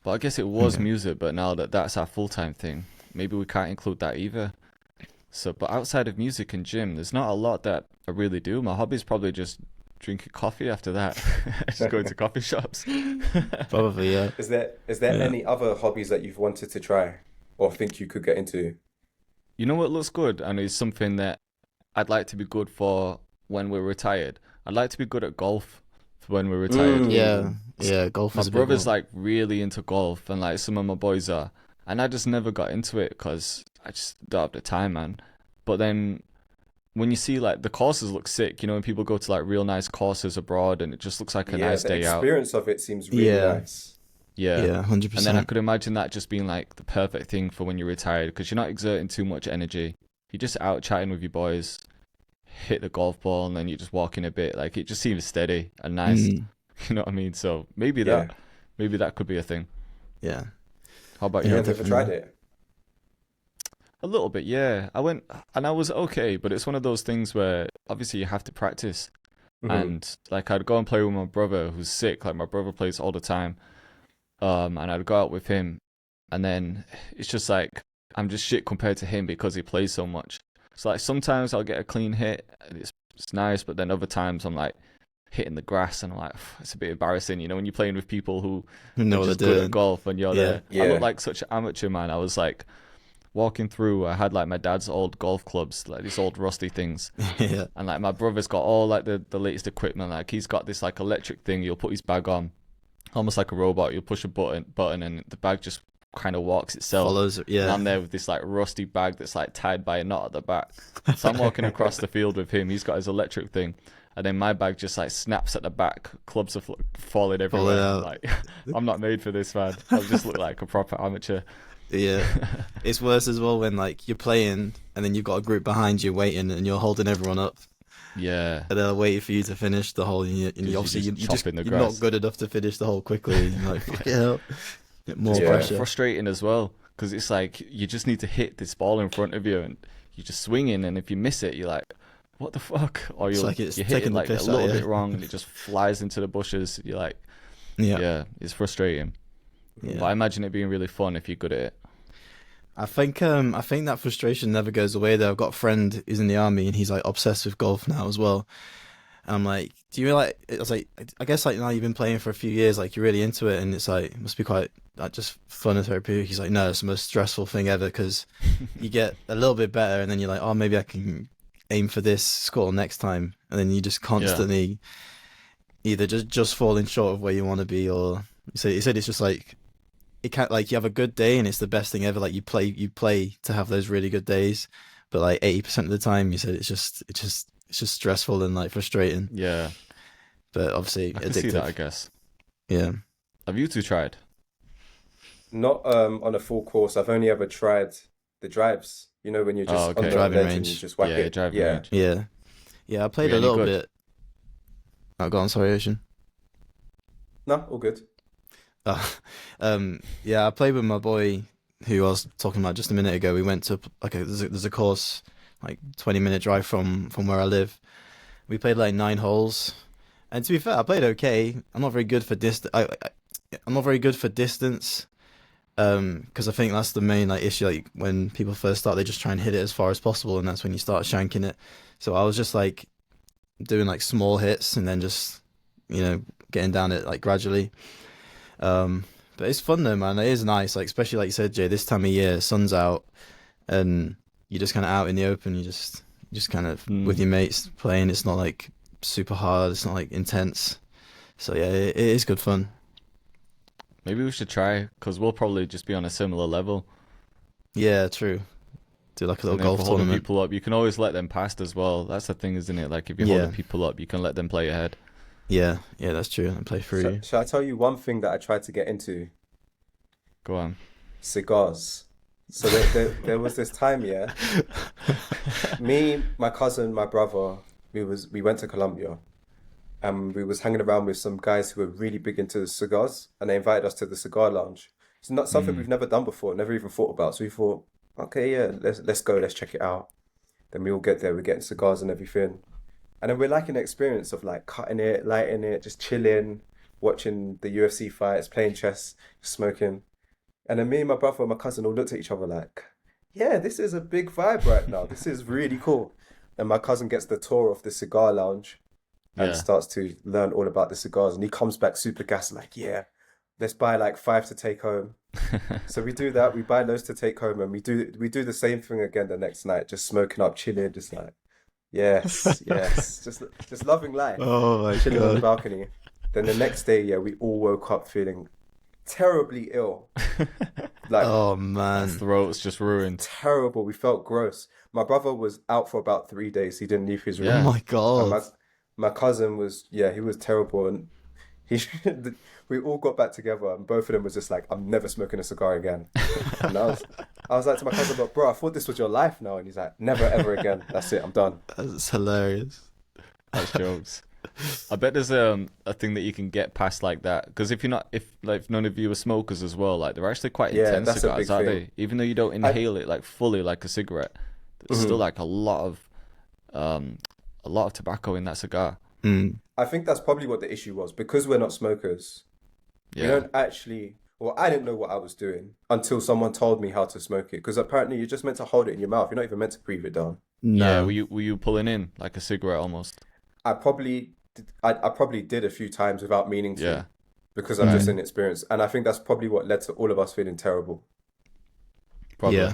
But I guess it was yeah, music, but now that that's our full-time thing, maybe we can't include that either. So, but outside of music and gym, there's not a lot that I really do. My hobby's probably just drinking coffee after that. Just going to coffee shops. probably, yeah, Is there yeah. any other hobbies that you've wanted to try or think you could get into? You know what looks good and is something that I'd like to be good for when we're retired? I'd like to be good at golf for when we're retired. Yeah, Mm. yeah, golf My is a big brother's one. like really into golf, and like some of my boys are, and I just never got into it because I just don't have the time, man. But then when you see like the courses look sick, you know, when people go to like real nice courses abroad, and it just looks like a Yeah, nice the day out. experience of it seems really Yeah, nice. Yeah. yeah, And then I 100%. could imagine that just being like the perfect thing for when you're retired because you're not exerting too much energy. You're just out chatting with your boys, hit the golf ball, and then you just walk in a bit. Like it just seems steady and nice. Mm, You know what I mean? So maybe Yeah. that could be a thing. yeah, How about You yeah, you? have ever tried definitely. it? A little bit, yeah. I went and I was okay, but it's one of those things where obviously you have to practice. Hmm. And like I'd go and play with my brother who's sick. Like my brother plays all the time. And I'd go out with him, and then it's just like I'm just shit compared to him because he plays so much. So like sometimes I'll get a clean hit, and it's nice, but then other times I'm like hitting the grass, and I'm like it's a bit embarrassing, you know, when you're playing with people who You are know what just they're good at doing. golf and you're Yeah, there. I Yeah. look like such an amateur, man. I was like walking through. I had like my dad's old golf clubs, like these old rusty things. yeah, And like my brother's got all like the latest equipment. Like he's got this like electric thing. You'll put his bag on, almost like a robot. You'll push a button, and the bag just kind of walks itself. follows. And Yeah, I'm there with this like rusty bag that's like tied by a knot at the back. So I'm walking across the field with him. He's got his electric thing, and then my bag just like snaps at the back. Clubs are falling falling everywhere. out. Like I'm not made for this, man. I just look like a proper amateur. Yeah, it's worse as well when like you're playing and then you've got a group behind you waiting and you're holding everyone up Yeah, and they're waiting for you to finish the hole, and you you're obviously just you just chopping the you're grass. not good enough to finish the hole quickly. You're like, fuck it hell. Bit more It's Yeah. quite pressure. frustrating as well because it's like you just need to hit this ball in front of you, and you're just swinging, and if you miss it, you're like, what the fuck? Or It's you like it's you hit it taking the like a piss out, little yeah. bit wrong, and it just flies into the bushes. You're like, Yeah, yeah, it's frustrating. But yeah. I imagine it being really fun if you're good at it. I think that frustration never goes away though. I've got a friend who's in the army and he's like obsessed with golf now as well. And I'm like, do you like? I was like, I guess like now you've been playing for a few years, like you're really into it, and it's like it must be quite like just fun and therapeutic. He's like, no, it's the most stressful thing ever because you get a little bit better, and then you're like, oh, maybe I can aim for this score next time, and then you just Yeah, constantly either just falling short of where you want to be, or he said it's just like it can't, like you have a good day and it's the best thing ever. Like you play to have those really good days, but like 80% of the time, you said it's just stressful and like frustrating. yeah, But obviously I can see that. I addictive. guess. Yeah. Have you two tried? Not on a full course. I've only ever tried the drives. You know, when you're Oh, just on The okay. the driving ledge and you range. just whack Yeah, it. driving Yeah. range. Yeah. Yeah, I Were played you a any little good? bit. Oh, go on, sorry, Ocean. No, all good. Uh, yeah, I played with my boy who I was talking about just a minute ago. We went to there's a course like 20-minute drive from where I live. We played like 9 holes, and to be fair, I played okay. I'm not very good for I'm not very good for distance. Because I think that's the main like issue. Like when people first start, they just try and hit it as far as possible, and that's when you start shanking it. So I was just like doing like small hits and then just getting down it like gradually. But it's fun though, man. It is nice, like especially like you said, Jay. This time of year, sun's out, and you're just kind of out in the open. You just kind of with Mm. your mates playing. It's not like super hard. It's not like intense. So yeah, it is good fun. Maybe we should try because we'll probably just be on a similar level. Yeah, true. Do like a little And then if we're golf holding tournament. people up, you can always let them past as well. That's the thing, isn't it? Like if you're holding Yeah, people up, you can let them play ahead. yeah, that's true. And play So, through. shall I tell you one thing that I tried to get into? Go on. Cigars. So there was this time, yeah. Me, my cousin, my brother, we went to Colombia and we was hanging around with some guys who were really big into cigars, and they invited us to the cigar lounge. It's not something Mm. we've never done before, never even thought about. So we thought, okay, yeah, let's go, let's check it out. Then we all get there, we're getting cigars and everything. And then we're liking the experience of like cutting it, lighting it, just chilling, watching the UFC fights, playing chess, smoking. And then me and my brother and my cousin all looked at each other like, yeah, this is a big vibe right now. This is really cool. And my cousin gets the tour of the cigar lounge and Yeah. starts to learn all about the cigars. And he comes back super gassed, like, yeah, let's buy like 5 to take home. So we do that. We buy those to take home, and we do the same thing again the next night, just smoking up, chilling, just like, yes, yes, just loving life, Oh my chilling on the god. balcony. Then the next day, yeah, we all woke up feeling terribly ill, like Oh man. Throat's just ruined. terrible. We felt gross. My brother was out for about 3 days. He didn't leave his Oh room. Yeah. my And god. my cousin was, yeah, he was terrible. And he we all got back together, and both of them was just like, I'm never smoking a cigar again. And I was like to my cousin, but bro, I thought this was your life now. And he's like, never ever again. That's it. I'm done. That's hilarious. That's jokes. I bet there's a thing that you can get past like that because if none of you are smokers as well, like they're actually quite Yeah, intense that's a cigars, big aren't thing. they? Even though you don't I inhale it like fully like a cigarette, there's still Mhm. like um a lot of tobacco in that cigar. Mm. I think that's probably what the issue was, because we're not smokers. We Yeah. don't actually. Well, I didn't know what I was doing until someone told me how to smoke it. Because apparently you're just meant to hold it in your mouth. You're not even meant to breathe it down. Yeah, No. were you pulling in like a cigarette almost? I probably did a few times without meaning to, Yeah, because I'm just Mm. inexperienced. And I think that's probably what led to all of us feeling terrible. probably. Yeah.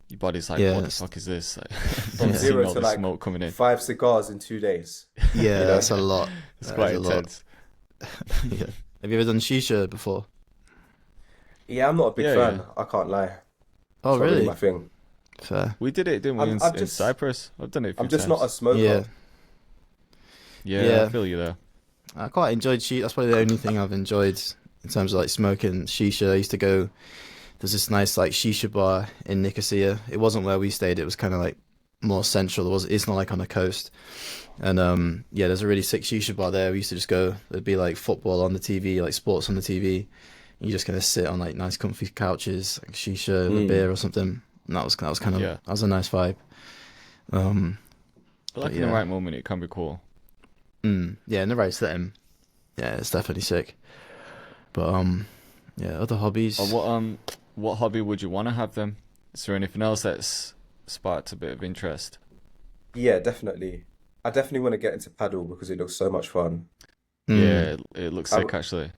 Your body's like, Yeah. what the fuck is this? Like, From Yeah. seeing zero all to this like smoke coming in. 5 cigars in 2 days. Yeah, You know? that's a lot. It's That is quite a lot. intense. Yeah. Have you ever done shisha before? Yeah, I'm not a big Yeah, fan. yeah. I can't lie. Oh, It's not really really? my thing. Fair. We did it, didn't we, I'm in just Cyprus? I've done it a few I'm just not a times. smoker. Yeah. Yeah, I Yeah. feel you there. I quite enjoyed shisha. That's probably the only thing I've enjoyed in terms of like smoking shisha. I used to go. There's this nice like shisha bar in Nicosia. It wasn't where we stayed. It was kind of like more central. It's not like on the coast. And yeah, there's a really sick shisha bar there. We used to just go. There'd be like football on the TV, like sports on the TV. You just kind of sit on like nice comfy couches, like shisha, with a beer or something. And that was kind of Yeah. that was a nice vibe. Um, But like But in the yeah. right moment, it can be cool. yeah, in the right setting, yeah, it's definitely sick. But yeah, other hobbies. Or what hobby would you want to have then? Is there anything else that's sparked a bit of interest? Yeah, definitely. I definitely want to get into paddle because it looks so much fun. Yeah, it looks I sick w- actually.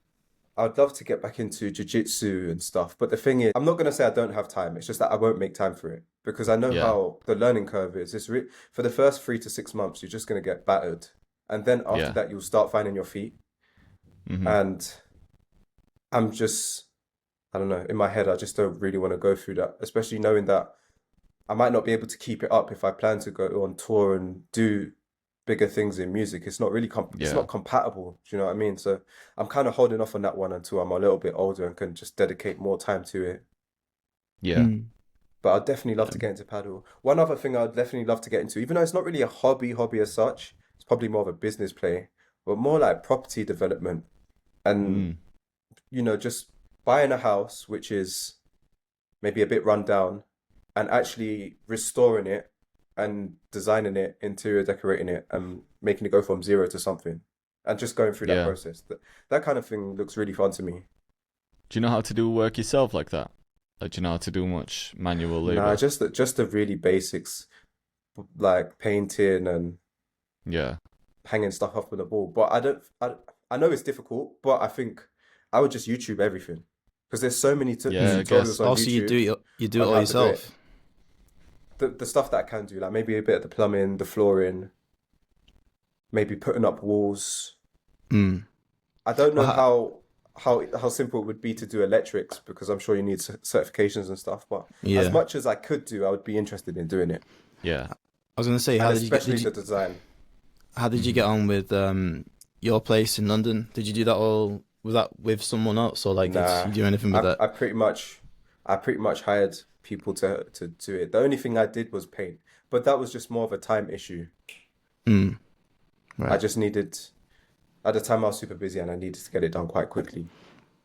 I would love to get back into jiu-jitsu and stuff, but the thing is, I'm not going to say I don't have time. It's just that I won't make time for it because I know Yeah. how the learning curve is. For the first 3 to 6 months, you're just going to get battered. And then after Yeah. that, you'll start finding your feet. Hmm. And I'm just, I don't know, in my head, I just don't really want to go through that, especially knowing that I might not be able to keep it up if I plan to go on tour and do bigger things in music, it's not really it's Yeah. not compatible. Do you know what I mean? So I'm kind of holding off on that one until I'm a little bit older and can just dedicate more time to it. Yeah. Mm. But I'd definitely love to get into paddle. One other thing I'd definitely love to get into, even though it's not really a hobby as such, it's probably more of a business play, but more like property development and, Mm. just buying a house which is maybe a bit run down and actually restoring it and designing it, interior decorating it and making it go from zero to something and just going through that Yeah. process. That kind of thing looks really fun to me. Do you know how to do work yourself like that? Like, do you know how to do much manual Nah, labor? just the really basics, like painting and Yeah. hanging stuff up on the wall. But I know it's difficult, but I think I would just YouTube everything because there's so many Yeah, I tutorials guess. on Also, YouTube you do it on all how to do it. yourself. The stuff that I can do, like maybe a bit of the plumbing, the flooring, maybe putting up walls. Mm. I don't know Well, how simple it would be to do electrics because I'm sure you need certifications and stuff. But as yeah. much as I could do, I would be interested in doing it, Yeah. I was gonna say, and especially the design. how did you get on with your place in London? Did you do that all? Was that with someone else, or like did Nah, you do anything with that? I pretty much hired people to do it. The only thing I did was paint, but that was just more of a time issue. Mm. I Right. just needed, at the time I was super busy and I needed to get it done quite quickly.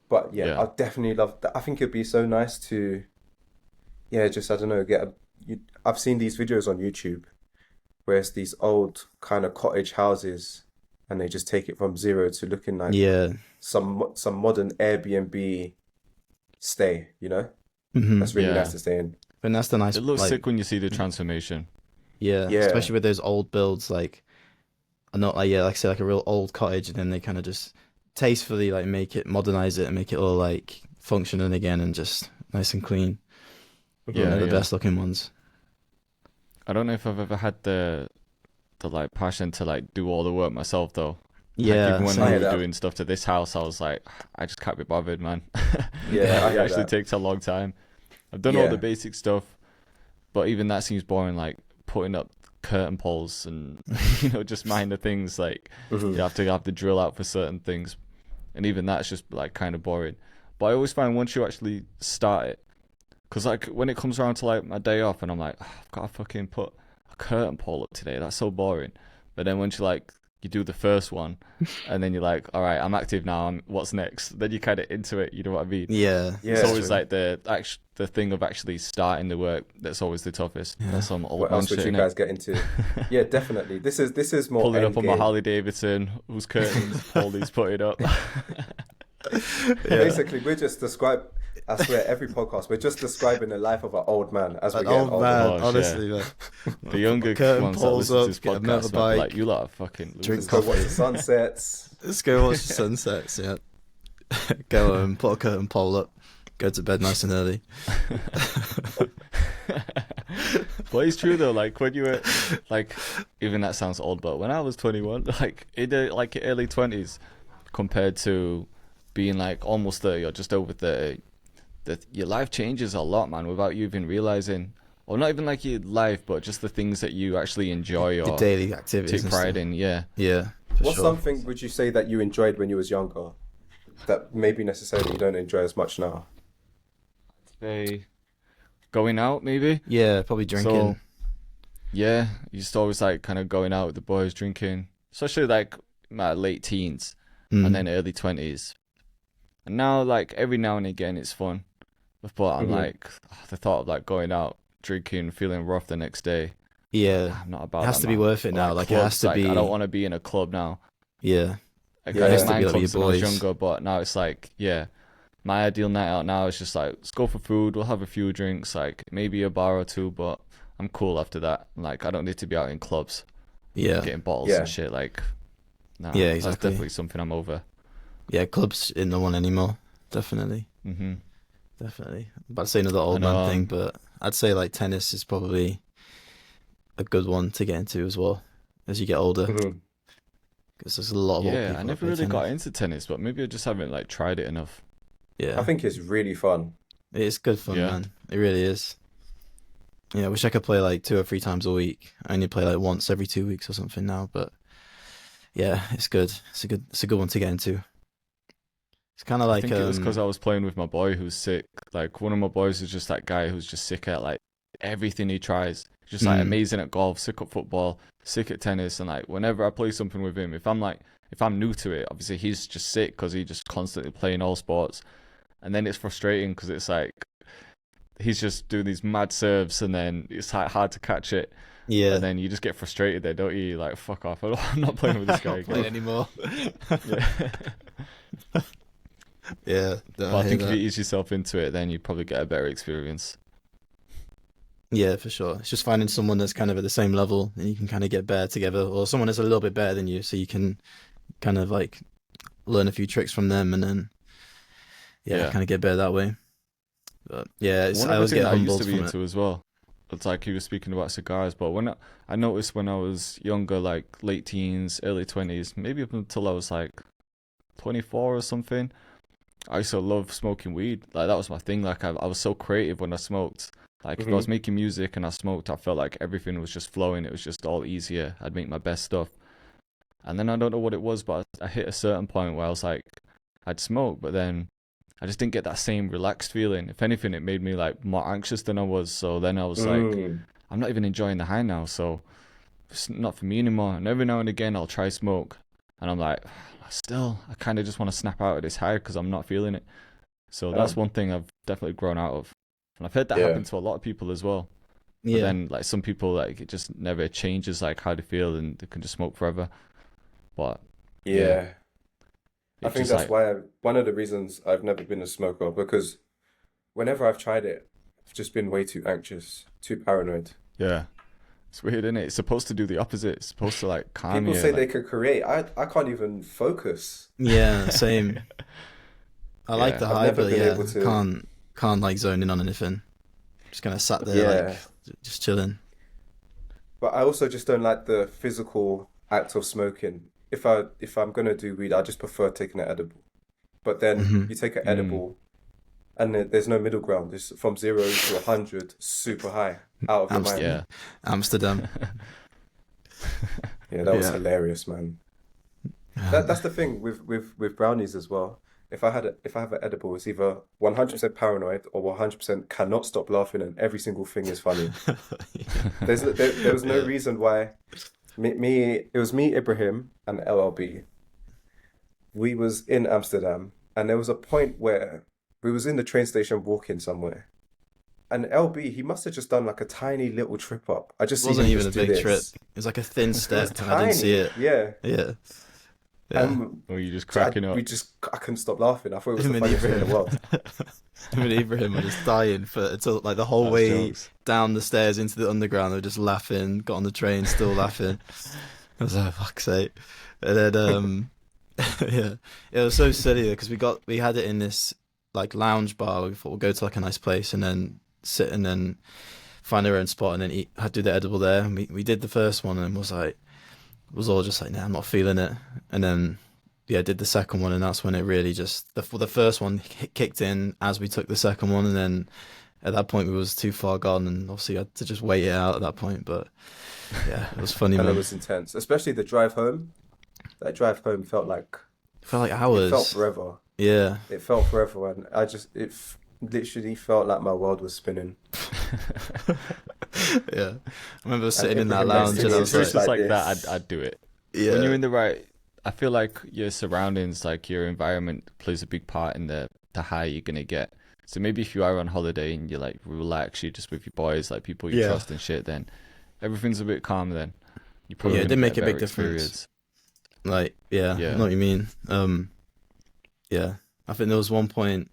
But yeah, Yeah. I definitely love that. I think it'd be so nice to, yeah, just I don't know, I've seen these videos on YouTube where it's these old kind of cottage houses and they just take it from zero to looking like Yeah. some modern Airbnb stay, Hmm. That's really Yeah. nice to stay in. And that's the nice, It looks like, sick when you see the transformation. yeah, Yeah. especially with those old builds, like, I know, like, yeah, like I say, like a real old cottage, and then they kind of just tastefully like make it, modernize it, and make it all like functioning again, and just nice and clean. Yeah, They're the yeah. best looking ones. I don't know if I've ever had the like passion to like do all the work myself though. Like Yeah, even when I we hear were that. doing stuff to this house, I was like, I just can't be bothered, man. Yeah, I It hear actually that. takes a long time. I've done all Yeah. the basic stuff, but even that seems boring. Like putting up curtain poles and just minor things. Like Mhm. you have to drill out for certain things, and even that's just like kind of boring. But I always find once you actually start it, because like when it comes around to like my day off, and I'm like, I've got to fucking put a curtain pole up today. That's so boring. But then once you do the first one, and then you're like, all right, I'm active now. What's next? Then you're kind of into it. You know what I mean? yeah, Yeah. It's That's always true. like the thing of actually starting the work that's always the toughest. Yeah. That's some old What man else would shit, you innit? guys get into? Yeah, definitely. This is more Pulling end up on my game. Harley Davidson, whose curtains Paulie's putting up. Basically, I swear, every podcast, we're just describing the life of an old man as we're An getting old older. man, Gosh, yeah. honestly, man. The younger Curtain ones that poles listen to up, this get a podcast might be motorbike, like, you lot are fucking drink losers. Go watch coffee. the sunsets. Let's go watch the sunsets. Yeah, go and put a curtain pole up. Go to bed nice and early. But it's true though, like when you were like, even that sounds old, but when I was 21, like in the like early 20s, compared to being like almost 30 or just over 30, that your life changes a lot, man, without you even realizing, or not even like your life, but just the things that you actually enjoy Your or daily activities. take and pride stuff. in. Yeah. Yeah, for What's sure. something would you say that you enjoyed when you was younger that maybe necessarily you don't enjoy as much now? Say going out maybe. Yeah, probably drinking. So yeah, you just always like kind of going out with the boys, drinking, especially like my late teens Mm. and then early 20s. And now like every now and again it's fun, but I'm Mhm. like the thought of like going out, drinking, feeling rough the next day. Yeah, I'm not about it has that, to be man. worth it Or, now. Like it has clubs, to like, be. I don't want to be in a club now. Yeah, Like, Yeah. I It has didn't to mind be like clubs your when I was boys. younger, but now it's like, yeah, my ideal night out now is just like, let's go for food, we'll have a few drinks, like maybe a bar or two, but I'm cool after that. Like, I don't need to be out in clubs yeah, getting bottles Yeah. and shit. Like, nah, Yeah, that's exactly. definitely something I'm over. yeah. Clubs in no one anymore. Definitely, Hmm. definitely. I'm about to say another old I know, man thing, but I'd say like tennis is probably a good one to get into as well as you get older, Mhm. because there's a lot of old Yeah, people I that never play really got tennis. into tennis, but maybe I just haven't like tried it enough. Yeah, I think it's really fun. it's good fun, Yeah. man. It really is. Yeah, I wish I could play like 2 or 3 times a week. I only play like once every 2 weeks or something now, but yeah, it's good. It's a good one to get into. It's kind of I like think it was because I was playing with my boy who's sick. Like one of my boys is just that guy who's just sick at like everything he tries. Just like mm, amazing at golf, sick at football, sick at tennis, and like whenever I play something with him, if I'm new to it, obviously he's just sick because he just constantly playing all sports, and then it's frustrating because it's like he's just doing these mad serves, and then it's like hard to catch it, yeah. and then you just get frustrated there, don't you? You're like fuck off, I'm not playing with this guy Not playing again. anymore. Yeah. Yeah, But I I hear think if you that. ease yourself into it, then you probably get a better experience. Yeah, for sure. It's just finding someone that's kind of at the same level and you can kind of get better together, or someone that's a little bit better than you, so you can kind of like learn a few tricks from them and then yeah, Yeah. kind of get better that way. But yeah, One I other always thing get that I used to humbled be from it. into as well, it's like you were speaking about cigars, but I noticed when I was younger, like late teens, early 20s, maybe up until I was like 24 or something, I used to love smoking weed. Like that was my thing. Like I was so creative when I smoked. Like if I Hmm. was making music and I smoked, I felt like everything was just flowing. It was just all easier. I'd make my best stuff. And then I don't know what it was, but I hit a certain point where I was like, I'd smoke, but then I just didn't get that same relaxed feeling. If anything, it made me like more anxious than I was. So then I was like, Mm. I'm not even enjoying the high now. So it's not for me anymore. And every now and again, I'll try smoke, and I'm like, still, I kind of just want to snap out of this high because I'm not feeling it. So that's Um, one thing I've definitely grown out of. And I've heard that yeah, happen to a lot of people as well. But Yeah. then, like, some people, like, it just never changes, like, how they feel and they can just smoke forever. But yeah, yeah. I it think just that's like, why one of the reasons I've never been a smoker because whenever I've tried it, I've just been way too anxious, too paranoid. yeah, it's weird, isn't it? It's supposed to do the opposite. It's supposed to, like, calm People you. say they Like, could create. I can't even focus. Yeah, same. I like yeah, the I've high, never but been yeah, able to. can't like zone in on anything. Just kind of sat there like Yeah, just chilling. but I also just don't like the physical act of smoking. If I'm gonna do weed, I just prefer taking an edible. But then Hmm. you take an mm, edible, and there's no middle ground. It's from 0 to 100, super high, out of your mind. Amsterdam. yeah. Amsterdam. Yeah, that was Yeah. hilarious, man. That's the thing with brownies as well. If I have an edible, it's either 100% paranoid or 100% cannot stop laughing, and every single thing is funny. There was no Yeah. reason why it was me, Ibrahim, and LLB. We was in Amsterdam, and there was a point where we was in the train station walking somewhere, and LB he must have just done like a tiny little trip up. I just see Wasn't him even a just do big trip. this. It was like a thin It was step and I didn't see tiny, it. yeah. Yeah. Yeah. And Or you just so cracking up. I couldn't stop laughing. I thought it was the Him and funniest thing in the Ibrahim. world. Him and Ibrahim were just dying for until like the whole That's way jokes. down the stairs into the underground. They were just laughing, got on the train, still laughing. I was like, fuck's sake. And then yeah. It was so silly because we had it in this like lounge bar. We thought we'll go to like a nice place and then sit and then find our own spot and then eat do the edible there. And we did the first one and was all just like, nah, I'm not feeling it. And then yeah, did the second one, and that's when it really just the first one kicked in as we took the second one, and then at that point we was too far gone, and obviously I had to just wait it out at that point. But yeah, it was funny, And it man. was intense, especially the drive home. That drive home felt like It felt like it felt hours. forever. Yeah, It felt forever, and literally felt like my world was spinning. yeah. I remember And sitting in that Ibrahim next lounge, to and me I is was like, just Situations like like that, this. I'd do it. When you're yeah, in the right, I feel like your surroundings, like your environment, plays a big part in the high you're gonna get. So maybe if you are on holiday and you're like relax, you're just with your boys, like people you yeah, trust and shit, then everything's a bit calm. Then you're yeah. probably It gonna did get make a a big better difference. experience. Like, yeah, I know Yeah. what you mean. Yeah. I think there was one point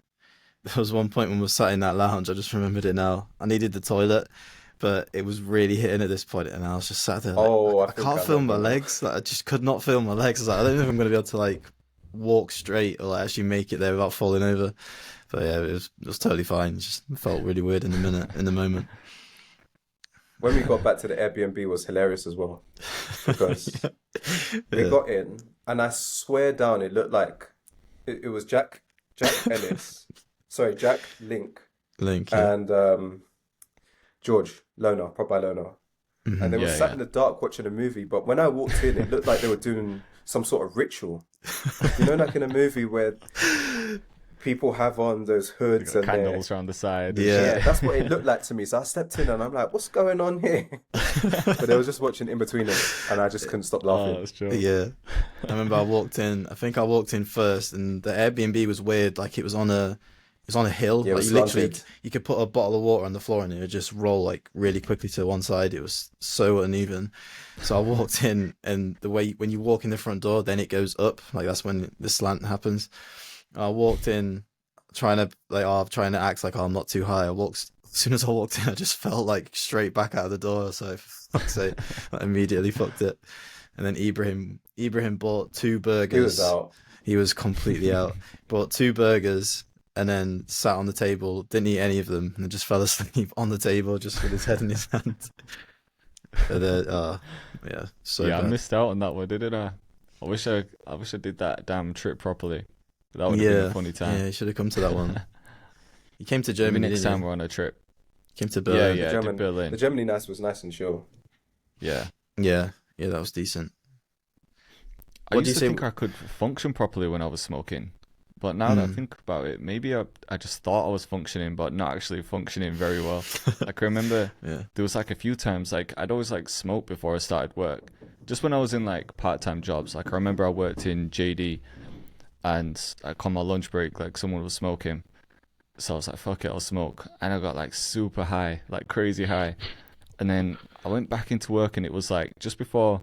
when we were sat in that lounge. I just remembered it now. I needed the toilet, but it was really hitting at this point, and I was just sat there like Oh, I I think can't I feel my remember now. legs. Like I just could not feel my legs. I was like, I don't know if I'm gonna be able to like walk straight or like actually make it there without falling over. But yeah, it was totally fine. It just felt really weird in the moment. When we got back to the Airbnb was hilarious as well because we Yeah, got in and I swear down it looked like it was Jack Ellis, sorry, Jack Link Link. Yeah, and George, loner, proper loner. And they were Yeah, sat yeah. in the dark watching a movie, but when I walked in, it looked like they were doing some sort of ritual. You know, like in a movie where people have on those They hoods got and they're candles around the side. And Yeah. yeah, that's what it looked like to me. So I stepped in and I'm like, what's going on here? But they were just watching In Between Us, and I just couldn't stop Oh, laughing. that's true. Yeah. I remember I walked in. I think I walked in first, and the Airbnb was weird. Like it was on a hill. Yeah, it Like was you literally slanted. you could put a bottle of water on the floor and it would just roll like really quickly to one side. It was so uneven. So I walked in, and the way when you walk in the front door, then it goes up. Like that's when the slant happens. I walked in trying to act like, oh, I'm not too high. As soon as I walked in, I just felt like straight back out of the door. So for fuck's sake, I immediately fucked it. And then Ibrahim bought two burgers. He was out. He was completely out. Bought two burgers and then sat on the table, didn't eat any of them, and then just fell asleep on the table just with his head in his hand. And then, yeah, so Yeah, I bad. missed out on that one, didn't I? I wish I did that damn trip properly. That would have been a funny time. Yeah, you should have come to that one. You came to Maybe Germany, next didn't time you? we're on a trip. Came to Yeah, Berlin. yeah, I German- did Berlin. The Germany nice was nice and chill. Yeah. Yeah, that was decent. I What do used you to say- think I could function properly when I was smoking. But now that I Hmm. think about it, maybe I just thought I was functioning, but not actually functioning very well. Like I remember Yeah. there was like a few times like I'd always like smoke before I started work. Just when I was in like part-time jobs. Like I remember I worked in JD and like on my lunch break, like someone was smoking. So I was like, fuck it, I'll smoke. And I got like super high, like crazy high. And then I went back into work and it was like just before,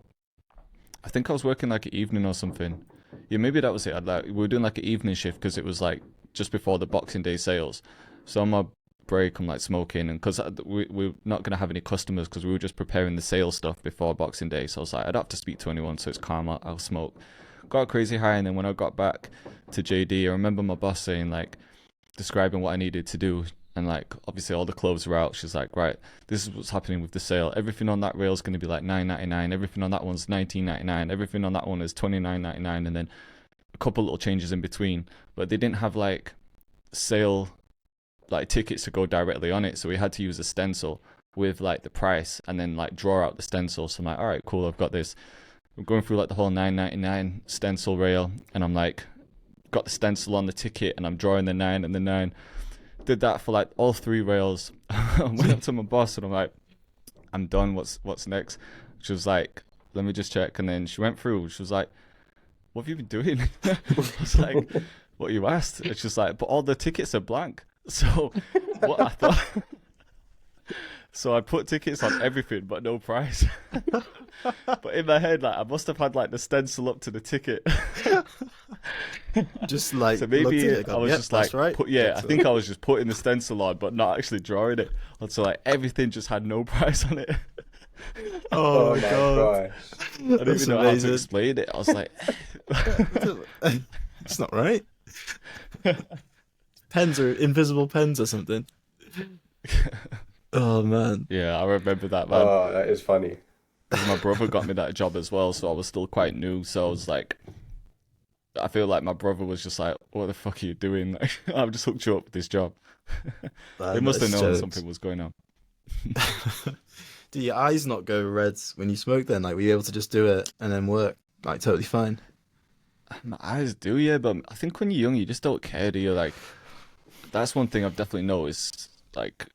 I think I was working like an evening or something. Yeah, maybe that was it. We were doing like an evening shift because it was like just before the Boxing Day sales. So on my break, I'm like smoking, and because we're not going to have any customers because we were just preparing the sales stuff before Boxing Day. So I was like, I don't have to speak to anyone, so it's calm, I'll smoke. Got crazy high, and then when I got back to JD, I remember my boss saying, like, describing what I needed to do. And like obviously all the clothes were out. She's like, right, this is what's happening with the sale. Everything on that rail is going to be like $9.99. Everything on that one's $19.99. Everything on that one is $29.99. And then a couple little changes in between. But they didn't have like sale like tickets to go directly on it. So we had to use a stencil with like the price and then like draw out the stencil. So I'm like, all right, cool, I've got this. I'm going through like the whole $9.99 stencil rail, and I'm like, got the stencil on the ticket, and I'm drawing the 9 and the 9. Did that for like all 3 rails. I went up to my boss and I'm like, I'm done. What's next? She was like, let me just check. And then she went through. She was like, what have you been doing? I was like, what you asked? And she's like, but all the tickets are blank. So what I thought. So I put tickets on everything, but no price. But in my head, like I must have had like the stencil up to the ticket. Just like So looked at maybe it, I gone, was "Yep, just like, that's right." I think I was just putting the stencil on, but not actually drawing it. And so like everything just had no price on it. Oh my my god, gosh. I don't That's even know how amazing. to explain it. I was like, it's not right. Pens or invisible pens or something. Oh man. yeah, I remember that, man. Oh, that is funny. 'Cause my brother got me that job as well, so I was still quite new. So I was like, I feel like my brother was just like, what the fuck are you doing? Like, I've just hooked you up with this job. They must have That's known jokes. something was going on. Do your eyes not go red when you smoke then? Like, were you able to just do it and then work like totally fine? My eyes do, yeah, but I think when you're young, you just don't care, do you? Like, that's one thing I've definitely noticed. Like,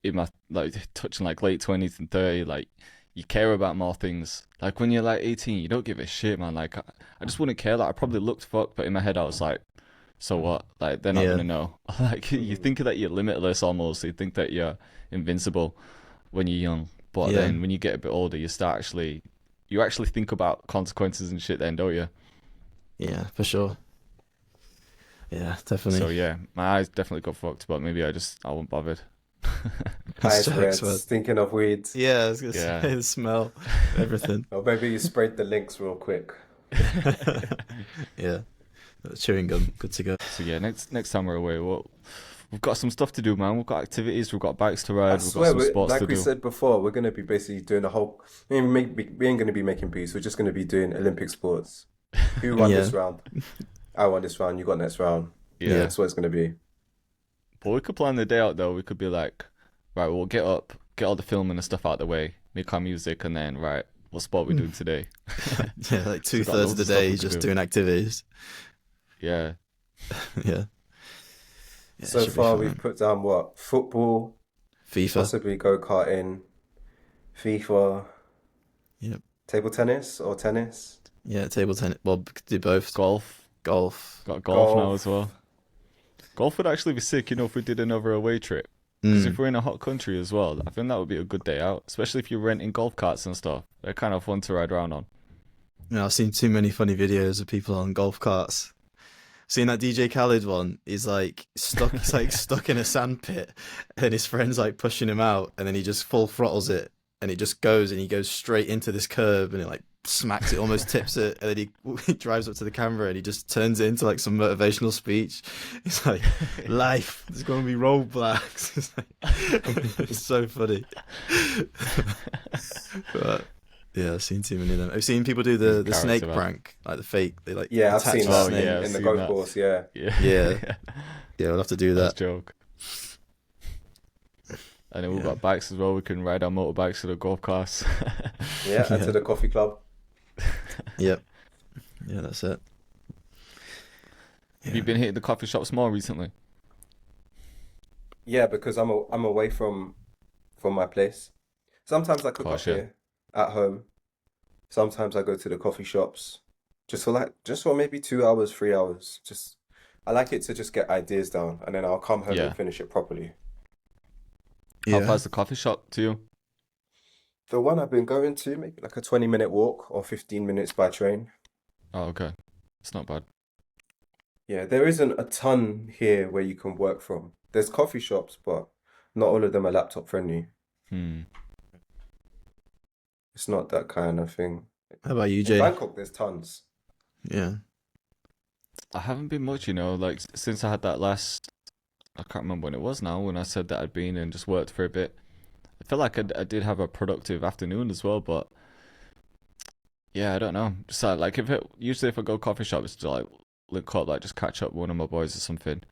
in my like touching like late 20s and 30, like you care about more things. Like when you're like 18, you don't give a shit, man. Like I just wouldn't care. Like I probably looked fucked, but in my head I was like, so what? Like they're not Yeah. gonna know. Like you think that you're limitless almost. You think that you're invincible when you're young, but Yeah. then when you get a bit older, you actually think about consequences and shit. Then don't you? Yeah, for sure. Yeah, definitely. So yeah, my eyes definitely got fucked, but maybe I wasn't bothered. Eyes Jokes, red, man. stinking of weed. Yeah, I was gonna Yeah. say the smell, everything. Or maybe you sprayed the links real quick. Yeah, chewing gum, good to go. So yeah, next time we're away, we've got some stuff to do, man. We've got activities, we've got bikes to I ride, we've got swear, some sports like to we do. said before, we're going to be basically doing a whole. We ain't going to be making peace. We're just going to be doing Olympic sports. Who won Yeah. this round? I won this round. You got next round. Yeah. Yeah. That's what it's going to be. But we could plan the day out though. We could be like, right, we'll get up get all the filming and stuff out of the way, make our music, and then right, what sport we doing today? Yeah, like So we've got 2/3 loads of the of stuff day we is could just do. doing activities. Yeah. Yeah. Yeah, it So should be far, fun. we've put down what? Football, FIFA. possibly go-karting, FIFA, Yep. table tennis or tennis, Yeah, table tennis. Well, we could do both. Golf. Golf. Got golf now as golf. well. Golf would actually be sick, if we did another away trip. Because if Mm. we're in a hot country as well, I think that would be a good day out. Especially if you're renting golf carts and stuff. They're kind of fun to ride around on. Yeah, I've seen too many funny videos of people on golf carts. Seen that DJ Khaled one? He's like stuck. He's like stuck in a sand pit, and his friend's like pushing him out, and then he just full throttles it, and it just goes, and he goes straight into this curb, and it like smacks it, almost tips it, and then he drives up to the camera, and he just turns it into like some motivational speech. It's like, life, there's going to be roadblocks. It's, like, it's so funny. But yeah, I've seen too many of them. I've seen people do the Character, snake man. prank, like the fake. They like Yeah, I've attach seen the that Oh, snake. yeah, I've in the seen golf that. course. Yeah. Yeah. Yeah. Yeah, we'll have to do That's that. a joke. And then we've Yeah. got bikes as well. We can ride our motorbikes to the golf course. Yeah, and to the coffee club. Yep. Yeah, that's it. Have you been hitting the coffee shops more recently? Yeah, because I'm away from my place. Sometimes I cook up Course, yeah. here at home. Sometimes I go to the coffee shops just for maybe 2 hours, 3 hours. Just I like it to just get ideas down, and then I'll come home Yeah. and finish it properly. How Yeah. far's the coffee shop to you? The one I've been going to, maybe like a 20-minute walk or 15 minutes by train. Oh, okay. It's not bad. Yeah, there isn't a ton here where you can work from. There's coffee shops, but not all of them are laptop friendly. It's not that kind of thing. How about you, In Jay? Bangkok, there's tons. Yeah. I haven't been much, like since I had that last, I can't remember when it was now, when I said that I'd been and just worked for a bit. I feel like I did have a productive afternoon as well, but yeah, I don't know. Just like usually if I go coffee shop, it's to like link up, like just catch up with one of my boys or something.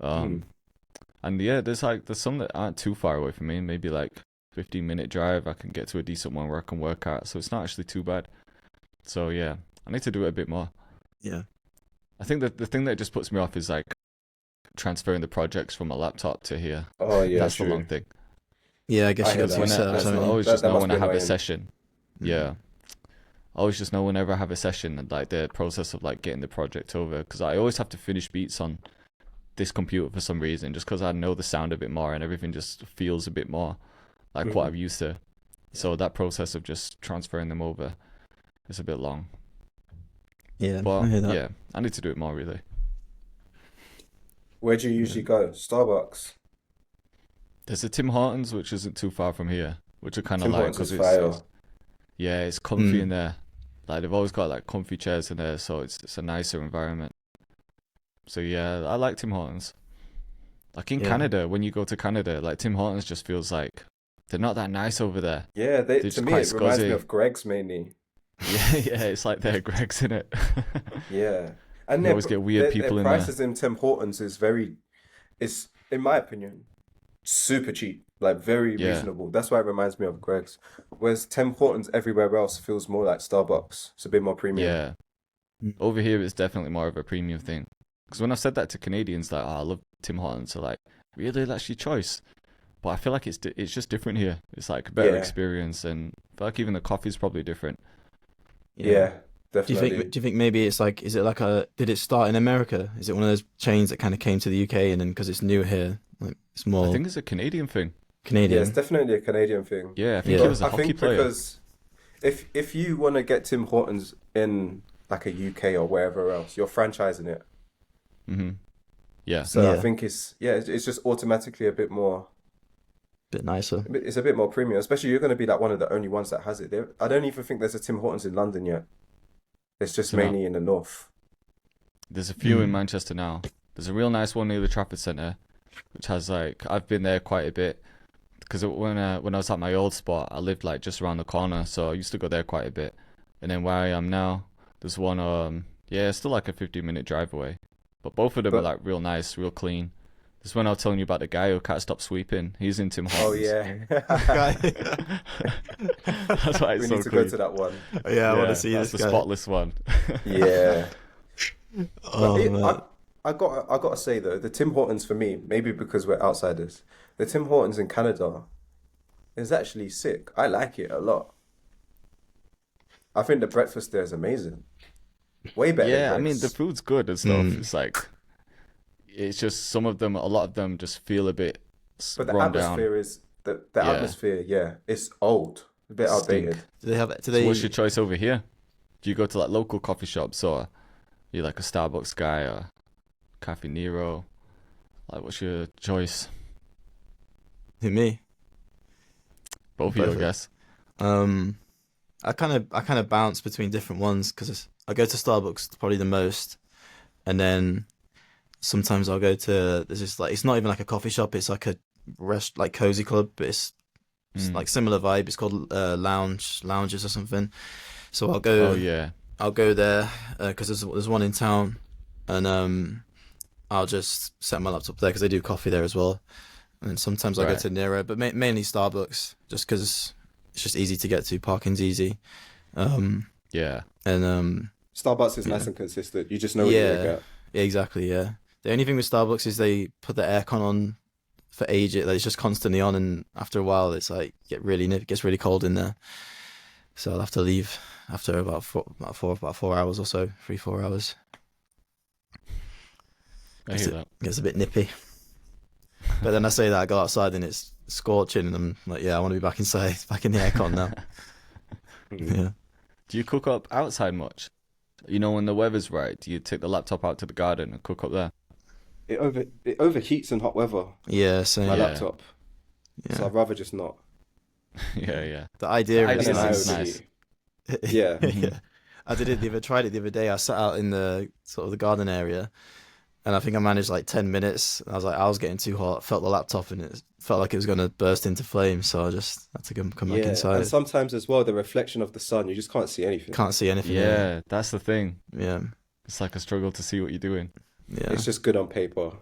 And yeah, there's some that aren't too far away from me, maybe like 15-minute drive. I can get to a decent one where I can work at, so it's not actually too bad. So yeah, I need to do it a bit more. Yeah. I think that the thing that just puts me off is like transferring the projects from a laptop to here. Oh yeah, That's true. the long thing. Yeah, I guess I you hear got to that. When set up That's I something. not- always that- just that know must when be I have a annoying. session. Yeah. I always just know whenever I have a session and like the process of like getting the project over, because I always have to finish beats on this computer for some reason, just because I know the sound a bit more and everything just feels a bit more like what I'm used to. So that process of just transferring them over is a bit long. Yeah, But I hear that. yeah, I need to do it more really. Where do you usually go? Starbucks. There's a Tim Hortons which isn't too far from here, which I kind of Tim like Hortons because is fire. yeah, it's comfy Mm. in there. Like they've always got like comfy chairs in there, so it's a nicer environment. So yeah, I like Tim Hortons. Like in Yeah. Canada, when you go to Canada, like Tim Hortons just feels like they're not that nice over there. Yeah, They're to just me quite it reminds me scuzzy. of Greg's mainly. Yeah, it's like they're Greg's in it. Yeah, and You always get weird people their in there. prices in Tim Hortons is in my opinion super cheap, like very Yeah. reasonable. That's why it reminds me of Greg's. Whereas Tim Hortons everywhere else feels more like Starbucks. It's a bit more premium. Yeah. Mm. Over here, it's definitely more of a premium thing. Because when I've said that to Canadians, like, oh, I love Tim Hortons, they're like, really, that's your choice? But I feel like it's just different here. It's like a better Yeah. experience, and I feel like even the coffee's probably different. Yeah, Do you definitely. think? Do you think maybe it's like? Is it like a? Did it start in America? Is it one of those chains that kind of came to the UK and then because it's new here, like it's more I think it's a Canadian thing. Yeah, Canadian? it's definitely a Canadian thing. Yeah, I think Yeah. he was a I hockey think player. because if you want to get Tim Hortons in like a UK or wherever else, you're franchising it. hmm Yeah. So I Yeah. think it's just automatically a bit more. Bit nicer. It's a bit more premium, especially you're going to be like one of the only ones that has it. I don't even think there's a Tim Hortons in London yet. It's just So no. mainly in the north. There's a few in Mm. Manchester now. There's a real nice one near the Trafford Centre, which has like, I've been there quite a bit. Because when I was at my old spot, I lived like just around the corner, so I used to go there quite a bit. And then where I am now, there's one, yeah, it's still like a 15-minute drive away. But both of them are But- like real nice, real clean. This when I was telling you about the guy who can't stop sweeping. He's in Tim Oh Hortons. yeah. That's why it's We so need to clean. go to that one. Yeah, I want to see that's this the guy. spotless one. Yeah. Oh But man. I gotta say though, the Tim Hortons for me, maybe because we're outsiders, the Tim Hortons in Canada is actually sick. I like it a lot. I think the breakfast there is amazing. Way better Yeah, I than mean the Greg's. food's good and stuff. It's like it's just some of them, a lot of them, just feel a bit But the run down. atmosphere is the Yeah. atmosphere, yeah, it's old, a bit outdated. Stink. Do they have? Do So they? what's your choice over here? Do you go to like local coffee shops, or you like a Starbucks guy or Cafe Nero? Like, what's your choice? Who, me? Both of you, I Both of- guess. I kind of bounce between different ones because I go to Starbucks probably the most, and then sometimes I'll go to there's this like it's not even like a coffee shop, it's like a like cozy club, but it's like similar vibe. It's called lounges or something. So I'll go. Oh yeah. I'll go there because there's one in town, and I'll just set my laptop there because they do coffee there as well. And sometimes I go Right. to Nero, but mainly Starbucks just because it's just easy to get to. Parking's easy, Yeah. and Starbucks is nice and consistent. You just know what you're gonna get. yeah, exactly. Yeah, the only thing with Starbucks is they put the aircon on for ages. Like, it's just constantly on, and after a while, it's like it gets really cold in there. So I'll have to leave after about 4 hours or so, 3-4 hours. I hear that. It gets a bit nippy. But then I say that I go outside and it's scorching, and I'm like, yeah, I want to be back inside, back in the aircon now. Yeah. Do you cook up outside much? You know, when the weather's right, do you take the laptop out to the garden and cook up there? It overheats in hot weather, Yeah, same. my Yeah. laptop. Yeah. So I'd rather just not. Yeah, yeah. The idea The is idea And then I is nice. nice. Yeah. Yeah. I tried it the other day. I sat out in the sort of the garden area, and I think I managed like 10 minutes. I was getting too hot. Felt the laptop, and it felt like it was going to burst into flames. So I just had to come back Yeah. inside. And sometimes as well, the reflection of the sun, you just can't see anything. Can't see anything. Yeah, that's the thing. Yeah. It's like a struggle to see what you're doing. Yeah. It's just good on paper.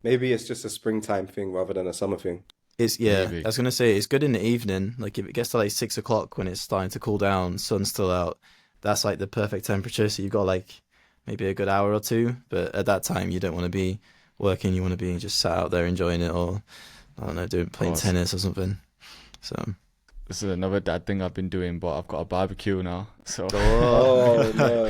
Maybe it's just a springtime thing rather than a summer thing. Maybe. I was gonna say it's good in the evening. Like if it gets to like 6 o'clock when it's starting to cool down, sun's still out. That's like the perfect temperature. So you've got like maybe a good hour or two. But at that time, you don't want to be working. You want to be just sat out there enjoying it, or I don't know, playing course. tennis or something. So. This is another dad thing I've been doing, but I've got a barbecue now. So Oh no,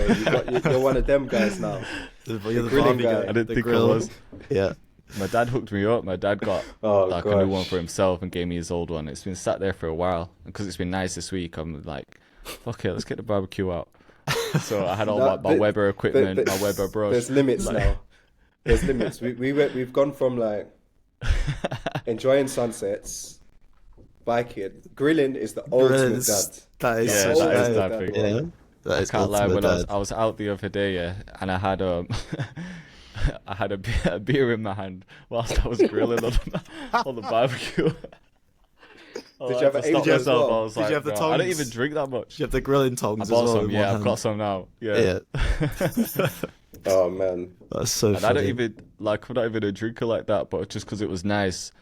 you're one of them guys now. You're the grilling Barbie guy. I didn't the think grill. I was. Yeah. My dad hooked me up. My dad got Oh like a new one gosh. for himself and gave me his old one. It's been sat there for a while, and because it's been nice this week, I'm like, fuck it, let's get the barbecue out. So I had all No, my Weber equipment, my Weber brush. There's limits like- now. There's limits. We've gone from like enjoying sunsets, biking, grilling is the ultimate dad. That is Yeah, such that is a that thing. yeah. That I is can't lie. ultimate When dad. I was out the other day, yeah, and I had I had a beer in my hand whilst I was grilling on the barbecue. Did you have an stop Angel as myself? well? I was Did you like, have the "No, I don't tongs? even drink that much. You have the grilling I tongs as bought well. some. in Yeah, one I've got hand. some now. Yeah. Oh man. That's so And I funny. don't even like. I'm not even a drinker like that, but just because it was nice.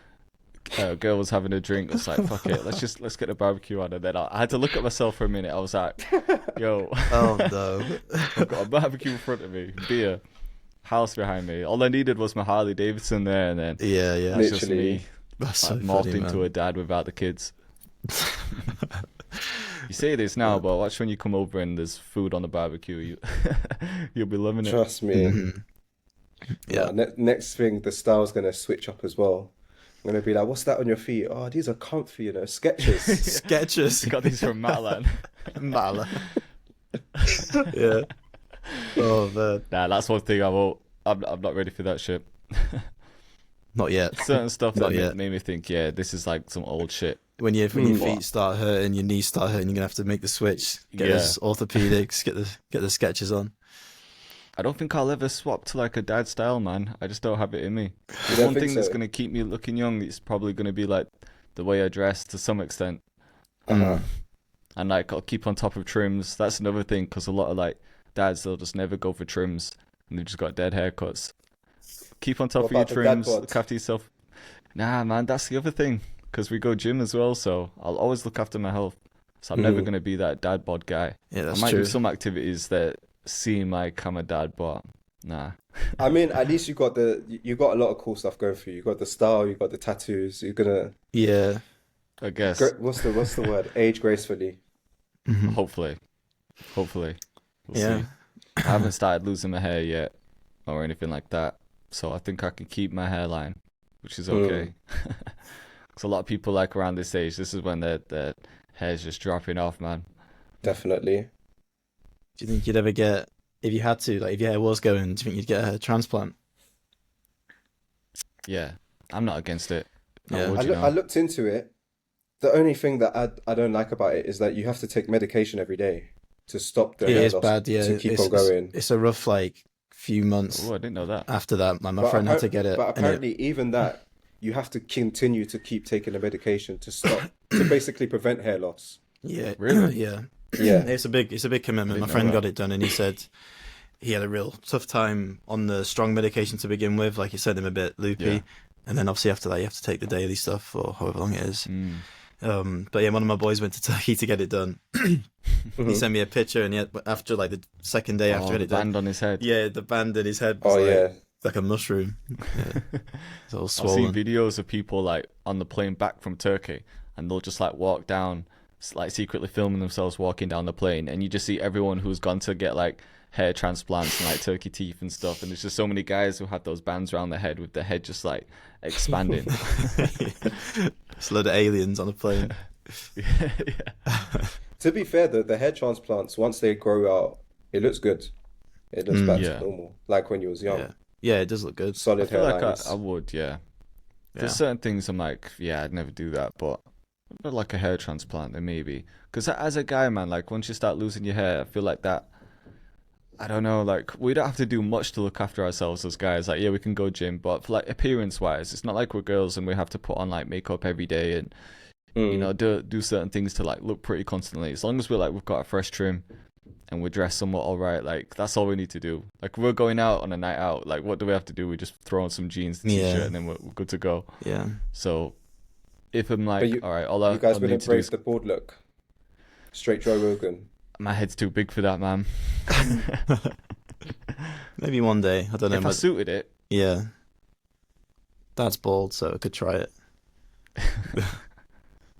A girl was having a drink. I was like, "Fuck it, let's get the barbecue on." And then I had to look at myself for a minute. I was like, "Yo, Oh no. I've got a barbecue in front of me, beer, house behind me. All I needed was my Harley Davidson there, and then Yeah, yeah. that's just Literally. me. That's I so morphed funny, into man. a dad without the kids." You say this now, but watch when you come over and there's food on the barbecue. You'll be loving it. Trust me. Mhm. Yeah. Next thing, the style's gonna switch up as well. I'm gonna be like, "What's that on your feet?" "Oh, these are comfy, you know, Skechers." You Skechers. got these from Matalan. Mala. Yeah. Oh man. Nah, that's one thing I won't. I'm not ready for that shit. Not yet. Certain stuff that Not yet. made me think, yeah, this is like some old shit. When your Mm. feet start hurting, your knees start hurting, you're gonna have to make the switch. Get Yeah. those orthopedics. Get the Skechers on. I don't think I'll ever swap to like a dad style, man. I just don't have it in me. You The don't one think thing that's so? gonna keep me looking young is probably gonna be like the way I dress to some extent. Uh-huh. And like I'll keep on top of trims. That's another thing because a lot of like dads they'll just never go for trims and they've just got dead haircuts. Keep on top What of your about the dad trims. bod? Look after yourself. Nah, man, that's the other thing. Because we go gym as well, so I'll always look after my health. So I'm never gonna be that dad bod guy. Yeah, I that's might true. do some activities that seem like I'm a dad, but nah. I mean, at least you got a lot of cool stuff going for you. You got the style, you got the tattoos. You're gonna Yeah. I guess. what's the word? Age gracefully. Mhm. Hopefully. We'll Yeah. see. I haven't started losing my hair yet or anything like that. So I think I can keep my hairline, which is okay. Because a lot of people like around this age, this is when their hair's just dropping off, man. Definitely. Do you think you'd ever get, if you had to, like if your hair was going, do you think you'd get a transplant? Yeah, I'm not against it. How Yeah. would I you know? looked into it. The only thing that I don't like about it is that you have to take medication every day to stop the It hair is loss, bad, yeah. to keep It's, on going. it's a rough like few months Oh, I didn't know that. after that. Like, my But friend had to get it, but and apparently even that you have to continue to keep taking the medication to stop to basically prevent hair loss. yeah, Really? yeah, Yeah. it's a big commitment. My didn't know friend that. got it done, and he said he had a real tough time on the strong medication to begin with. Like, it sent him a bit loopy, Yeah. and then obviously after that you have to take the daily stuff for however long it is. Mm. But yeah, one of my boys went to Turkey to get it done. He sent me a picture, and yet after like the second day after Oh, it the done, band on his head. yeah, the band in his head was Oh like, yeah. like a mushroom. Yeah. It's all I've swollen. seen videos of people like on the plane back from Turkey, and they'll just like walk down, like secretly filming themselves walking down the plane, and you just see everyone who's gone to get like hair transplants and like turkey teeth and stuff, and there's just so many guys who have those bands around their head with their head just like expanding. It's a load of aliens on a plane. yeah. To be fair though, the hair transplants once they grow out, it looks good. It looks back Yeah. to normal, like when you was young. Yeah, yeah, it does look good. I Solid feel like hairlines. I would, yeah. Yeah. There's certain things I'm like, yeah, I'd never do that, but like a hair transplant, then maybe. Because as a guy, man, like once you start losing your hair, I feel like that. I don't know, like we don't have to do much to look after ourselves as guys. Like, yeah, we can go gym, but for, like appearance-wise, it's not like we're girls and we have to put on like makeup every day and you know do certain things to like look pretty constantly. As long as we've got a fresh trim and we're dressed somewhat all right, like that's all we need to do. Like we're going out on a night out, like what do we have to do? We just throw on some jeans, and t-shirt, Yeah. and then we're good to go. Yeah. So if I'm like, But you- all right, all You guys I need wouldn't to do break is the bald look. Straight Joe Rogan. my head's too big for that, man. Maybe one day. I don't know. If I suited it, Yeah. Dad's bald, so I could try it.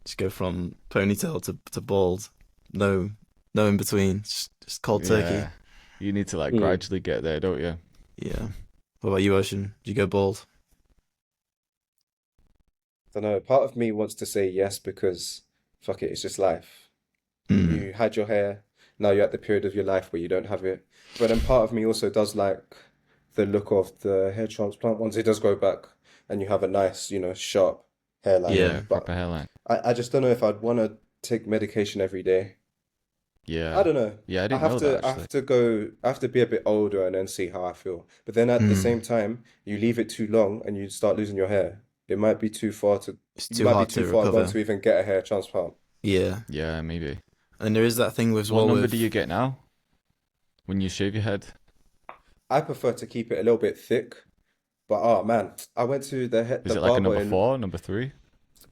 Just go from ponytail to bald. No in between. Just cold turkey. yeah, you need to like Mm. gradually get there, don't you? Yeah. What about you, Ocean? Do you go bald? I don't know. Part of me wants to say yes because fuck it, it's just life. Mm. You had your hair, now you're at the period of your life where you don't have it. But then part of me also does like the look of the hair transplant once it does go back and you have a nice, sharp hairline. Yeah, But Proper hairline. I just don't know if I'd want to take medication every day. Yeah. I don't know. Yeah, I I didn't have know to that I actually. have to go I have to be a bit older and then see how I feel. But then at the Mm. same time, you leave it too long and you start losing your hair. It might be too far to It's you too might hard be too to far recover. gone to even get a hair transplant. Yeah. Yeah, maybe. And there is that thing with What number with do you get now? When you shave your head? I prefer to keep it a little bit thick. But oh man, I went to Is the it like a barber number in 4, number 3?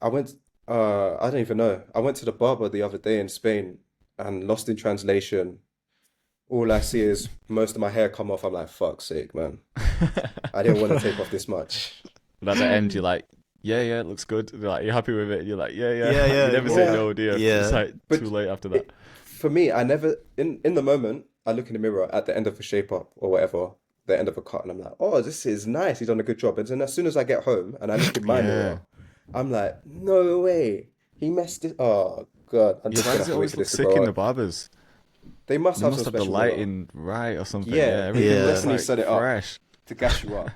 I went I don't even know. I went to the barber the other day in Spain and lost in translation. All I see is most of my hair come off. I'm like, fuck's sake, man. I didn't want to take off this much. But at the end, you're like, yeah, it looks good. They're like, you're happy with it? And you're like, yeah. Yeah, You never say yeah. no, do you? Yeah. It's like But too late after that. For me, I never in the moment, I look in the mirror at the end of a shape up or whatever, the end of a cut, and I'm like, oh, this is nice. He's done a good job. And then as soon as I get home and I look in my Yeah. mirror, I'm like, no way. He messed it. Oh god, I'm Yeah, just why gonna does have it to wait always for look this to sick grow in the up. barbers? They must They have must some have the special mirror lighting right or something. Yeah, Yeah, everything yeah. looks Definitely like set it up. fresh. to gas you up.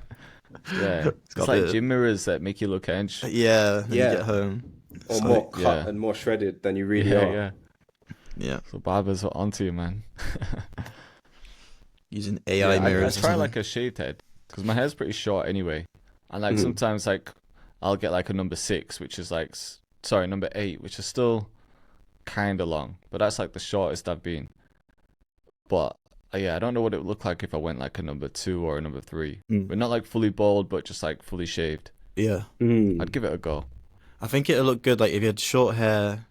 Yeah, It's got it's like the- gym mirrors that make you look edge. Yeah. When Yeah. you get home. Or It's more like- cut yeah. and more shredded than you really Yeah, are. yeah. Yeah. So barbers are onto you, man. Using Yeah, AI I mirrors. or try something. like a shaved head because my hair's pretty short anyway, and like Mhm. sometimes like I'll get like a number 6, which is like sorry, number 8, which is still kind of long, but that's like the shortest I've been. But yeah, I don't know what it would look like if I went like a number 2 or a number 3. Mm. But not like fully bald, but just like fully shaved. Yeah. I'd give it a go. I think it'll look good like if you had short hair,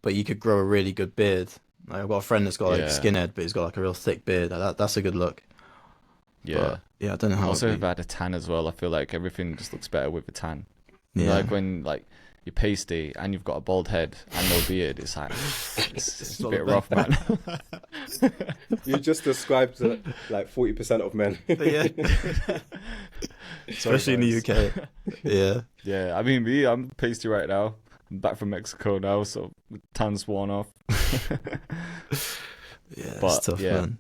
but you could grow a really good beard. Like I've got a friend that's got like Yeah. skinhead, but he's got like a real thick beard. That's a good look. Yeah. But, yeah, I don't know how. Also, it'd if be. I had a tan as well, I feel like everything just looks better with a tan. Yeah. Like when like you're pasty and you've got a bald head and no beard, it's like it's a not bit the rough, man. You just described like 40% of men. yeah. Especially in the UK. Yeah. Yeah, I mean me, I'm pasty right now. I'm back from Mexico now, so tan's worn off. Yeah, But, it's tough, yeah. man.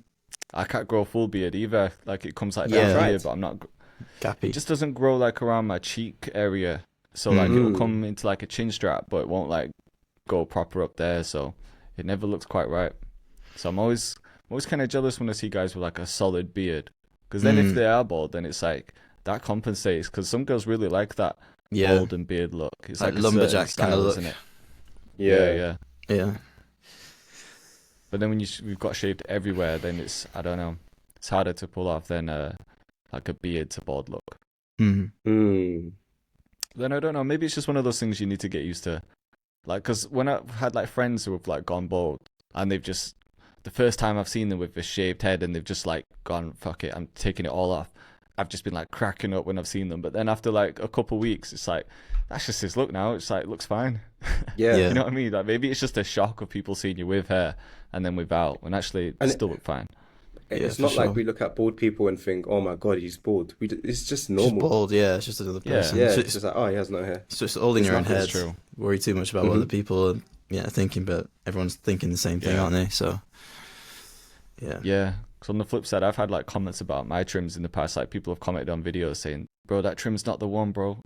I can't grow a full beard either. Like it comes like Yeah. down Right. here, but I'm not. Gappy. It just doesn't grow like around my cheek area. So like it'll Mhm. come into like a chin strap, but it won't like go proper up there. So it never looks quite right. So I'm always kind of jealous when I see guys with like a solid beard, because then if they are bald, then it's like that compensates. Because some girls really like that Yeah. bald and beard look. It's Like like, a certain lumberjack style, kinda look. isn't it? Yeah. Yeah. Yeah. But then when we've got shaved everywhere, then it's, I don't know, it's harder to pull off than like a beard to bald look. Mm. Mm. Then I don't know, maybe it's just one of those things you need to get used to. Like, because when I've had like friends who have like gone bald, and they've just, the first time I've seen them with a shaved head and they've just like gone, fuck it, I'm taking it all off. I've just been like cracking up when I've seen them. But then after like a couple weeks, it's like, that's just his look now. It's like, it looks fine. Yeah. Yeah. You know what I mean? Like maybe it's just a shock of people seeing you with hair and then without, when actually it And still look fine. It's for not sure. like we look at bald people and think, oh my God, he's bald. It's just Just normal. bald, yeah. It's just another Yeah. person. Yeah, It's it's just like, oh, he has no hair. it's just all in It's your own nothing, head. it's true. Worry too much about what other people are thinking, but everyone's thinking the same thing, Yeah. aren't they? So, yeah. Yeah. Because on the flip side, I've had like comments about my trims in the past. Like people have commented on videos saying, bro, that trim's not the one, bro.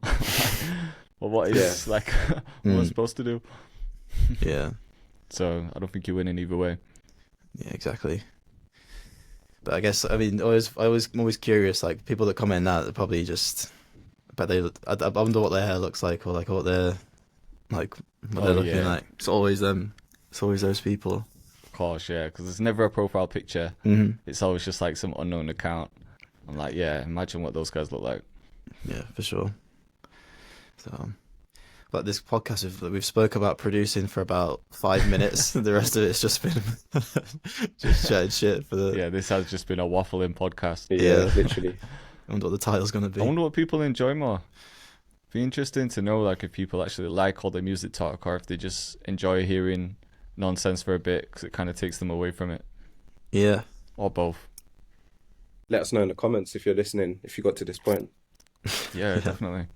Well, what is like, what am I supposed to do? Yeah. So I don't think you're winning either way. Yeah, exactly. But I guess, I mean, I'm always curious, like, people that comment that, they're probably just, I wonder what their hair looks like, or like what they're, like, what they're looking yeah. like. It's always them. It's always those people. Of course, yeah. Because there's never a profile picture. Mm-hmm. It's always just like some unknown account. I'm like, yeah, imagine what those guys look like. Yeah, for sure. So, but this podcast we've spoke about producing for about 5 minutes. The rest of it's just been just chatting shit for the. Yeah, this has just been a waffling podcast. Yeah, literally. I wonder what the title's gonna be. I wonder what people enjoy more. Be interesting to know, like, if people actually like all the music talk, or if they just enjoy hearing nonsense for a bit because it kind of takes them away from it, Yeah. or both. Let us know in the comments if you're listening, if you got to this point. Yeah, definitely.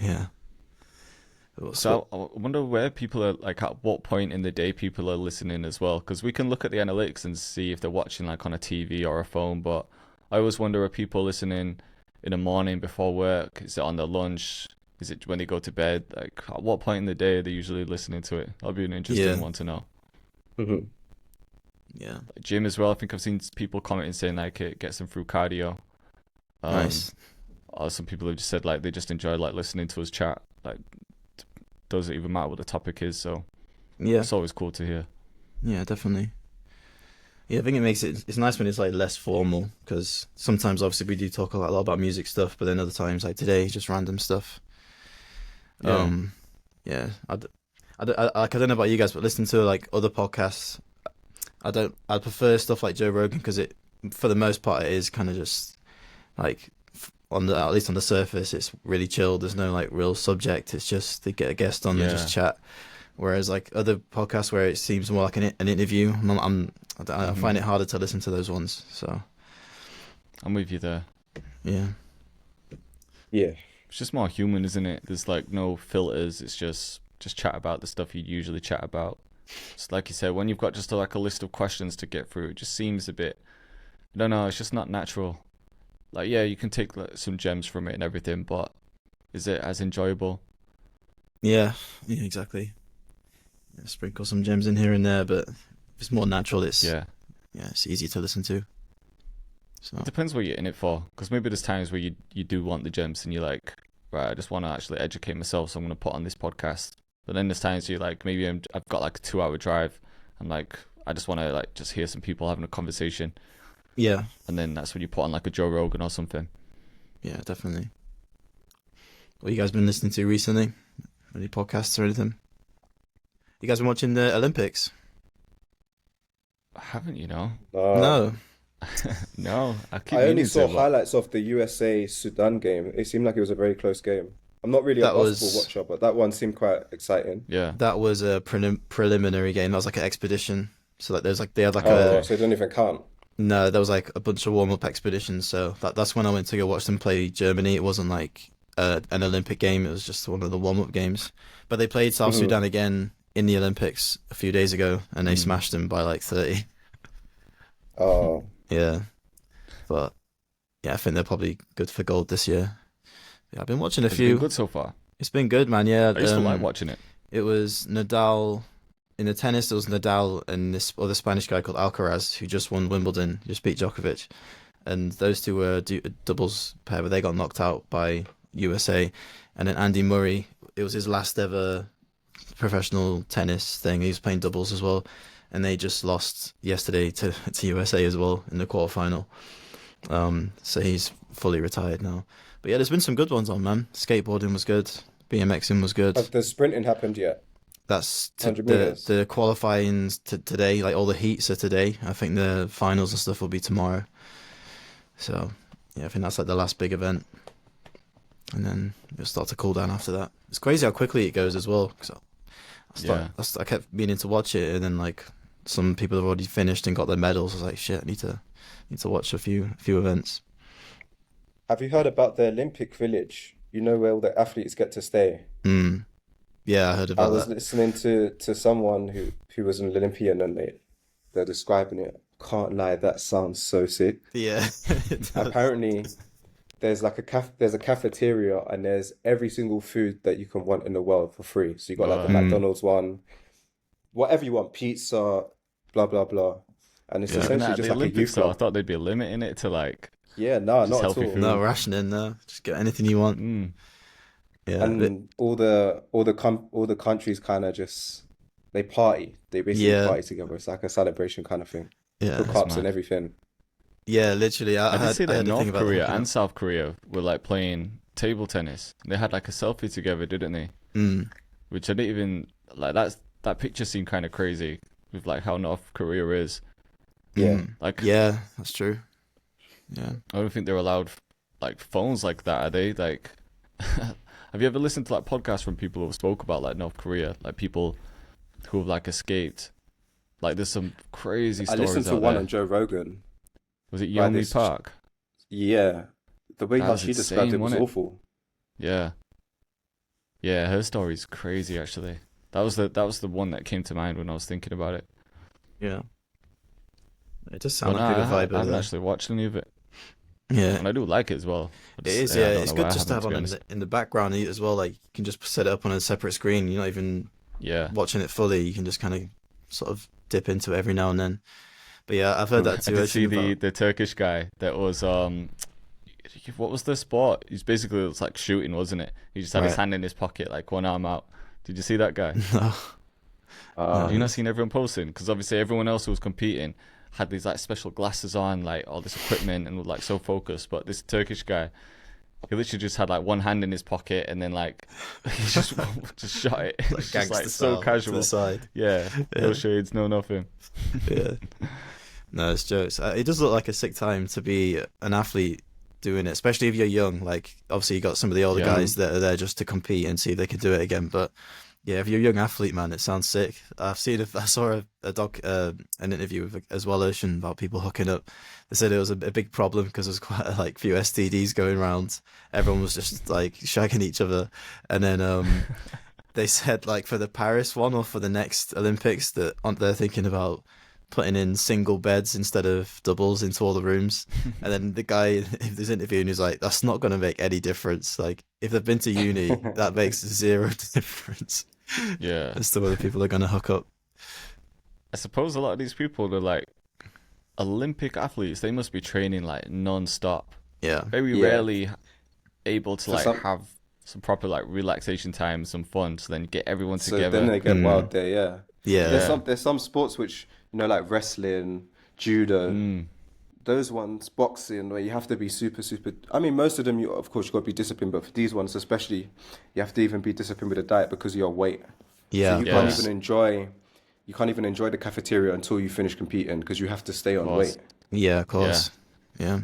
Yeah. So I wonder where people are, like, at what point in the day people are listening as well, because we can look at the analytics and see if they're watching like on a TV or a phone, but I always wonder, are people listening in the morning before work? Is it on their lunch? Is it when they go to bed? Like, at what point in the day are they usually listening to it? That'll be an interesting one to know. Mm-hmm. Yeah. Gym as well, I think I've seen people commenting saying like it gets them through cardio. Nice. Or some people have just said like they just enjoy like listening to us chat. Like, doesn't even matter what the topic is, so Yeah. it's always cool to hear. Yeah, definitely. Yeah, I think it makes it's nice when it's like less formal, because sometimes obviously we do talk a lot about music stuff, but then other times like today just random stuff. Yeah. Yeah. I don't know about you guys, but listening to like other podcasts, I prefer stuff like Joe Rogan, because it, for the most part, it is kind of just like at least on the surface, it's really chilled. There's no like real subject. It's just they get a guest on and just chat. Whereas like other podcasts where it seems more like an interview, I find it harder to listen to those ones. So I'm with you there. yeah, Yeah. It's just more human, isn't it? There's like no filters. It's just chat about the stuff you usually chat about. It's like you said, when you've got just like a list of questions to get through, it just seems a bit, I don't know, it's just not natural. Like, yeah, you can take like, some gems from it and everything, but is it as enjoyable? yeah, exactly. Yeah, sprinkle some gems in here and there, but if it's more natural, it's it's easy to listen to. So It depends what you're in it for, because maybe there's times where you do want the gems and you're like, right, I just want to actually educate myself, so I'm going to put on this podcast. But then there's times you're like, maybe I've got like a 2-hour drive. I'm like, I just want to like just hear some people having a conversation. Yeah, and then that's when you put on like a Joe Rogan or something. yeah, definitely. What you guys been listening to recently? Any podcasts or anything? You guys been watching the Olympics? Haven't you know? No. No, I keep I only meaning saw to, but highlights of the USA Sudan game. It seemed like it was a very close game. I'm not really a That basketball was watcher, but that one seemed quite exciting. yeah. that was a preliminary game. That was like an expedition. So like there's like they had like Oh, a so it don't even count. no, there was like a bunch of warm up expeditions. So that's when I went to go watch them play Germany. It wasn't like an Olympic game. It was just one of the warm up games. But they played South Mhm. Sudan again in the Olympics a few days ago, and they smashed them by like 30. Oh, Yeah, but yeah, I think they're probably good for gold this year. Yeah, I've been watching a It's been few. good so far. It's been good, man. Yeah, I used to like watching it. it was Nadal in the tennis. There was Nadal and this other Spanish guy called Alcaraz who just won Wimbledon, just beat Djokovic, and those two were a doubles pair, but they got knocked out by USA. And then Andy Murray, it was his last ever professional tennis thing. He was playing doubles as well, and they just lost yesterday to USA as well in the quarterfinal. So he's fully retired now. But yeah, there's been some good ones on, man. Skateboarding was good. BMXing was good. has the sprinting happened yet? That's 100 meters. the qualifying today. Like all the heats are today. I think the finals and stuff will be tomorrow. So yeah, I think that's like the last big event, and then it'll start to cool down after that. It's crazy how quickly it goes as well. So I kept meaning to watch it, and then like some people have already finished and got their medals. I was like, shit, I need to watch a few events. Have you heard about the Olympic Village? You know where all the athletes get to stay? Mm. Yeah, I heard I about was that. listening to someone who was an Olympian and they're describing it. Can't lie, that sounds so sick. Yeah, it does. Apparently, there's a cafeteria and there's every single food that you can want in the world for free. So you got like the Right. McDonald's one, whatever you want, pizza, blah blah blah. And it's Yeah. Even essentially at just the like a Olympics, youth though, I club. thought they'd be limiting it to like Yeah, no, just not at healthy all. food. No rationing, no. Just get anything you want. Mm. Yeah, but And all the countries kind of just they party. They basically yeah, party together. It's like a celebration kind of thing. yeah, That's Hookups and mad. everything. yeah. Literally, I did see I that heard a thing North about the Korea hooking and up. South Korea were like playing table tennis. They had like a selfie together, didn't they? Mm. Which I didn't even like. That picture seemed kind of crazy with like how North Korea is. Yeah. Mm. Like Yeah, that's true. Yeah. I don't think they're allowed like phones like that, are they? Like, have you ever listened to like podcasts from people who spoke about like North Korea, like people who have like escaped? Like, there's some crazy I listened stories to out one there. on Joe Rogan Was it by Yeonmi this. Park? Yeah, the way That how was she described insane, it was wasn't it? awful. Yeah, yeah, her story's crazy actually. That was the one that came to mind when I was thinking about it. Yeah. It does But sound no, like a good I vibe over haven't there. actually watched any of it, Yeah. and I do like it as well. I It is, I yeah. don't It's know why good I just to haven't, have to on be honest. in the background as well. Like you can just set it up on a separate screen. You're not even Yeah, watching it fully. You can just kind of sort of dip into it every now and then. But yeah, I've heard that I too. did see Actually, the Turkish guy that was what was the sport? He's basically, it was like shooting, wasn't it? He just had his Right. hand in his pocket, like one arm out. Did you see that guy? no. Uh, Have you not seen everyone posting? Because obviously everyone else who was competing had these like special glasses on, like all this equipment, and were like so focused. But this Turkish guy, he literally just had like one hand in his pocket, and then like he just shot it. Like It's just like gangster so style to casual. the side. Yeah, Yeah. no shades, no nothing. Yeah. No, it's jokes. It does look like a sick time to be an athlete doing it, especially if you're young. Like, obviously, you got some of the older Yeah. guys that are there just to compete and see if they can do it again. But yeah, if you're a young athlete, man, it sounds sick. I saw an interview with as well Ocean about people hooking up. They said it was a big problem because there's quite like few STDs going around. Everyone was just like shagging each other, and then they said like for the Paris one or for the next Olympics that they're thinking about putting in single beds instead of doubles into all the rooms. And then the guy in this interview, he's like, that's not going to make any difference. Like, if they've been to uni, that makes zero difference Yeah, as to whether people are going to hook up. I suppose a lot of these people are like Olympic athletes. They must be training like non-stop. Yeah. Very Yeah. rarely able to For like some- have some proper like relaxation time, some fun. So then get everyone So together. then they get Mm. wild there, yeah. Yeah. There's some sports which, like wrestling, judo, Mm. those ones, boxing, where you have to be super, super. I mean, most of them, you of course you got to be disciplined, but for these ones especially, you have to even be disciplined with the diet because of your weight. Yeah, So you of can't course. even enjoy, you can't even enjoy the cafeteria until you finish competing because you have to stay on course. weight. Yeah, of course. Yeah.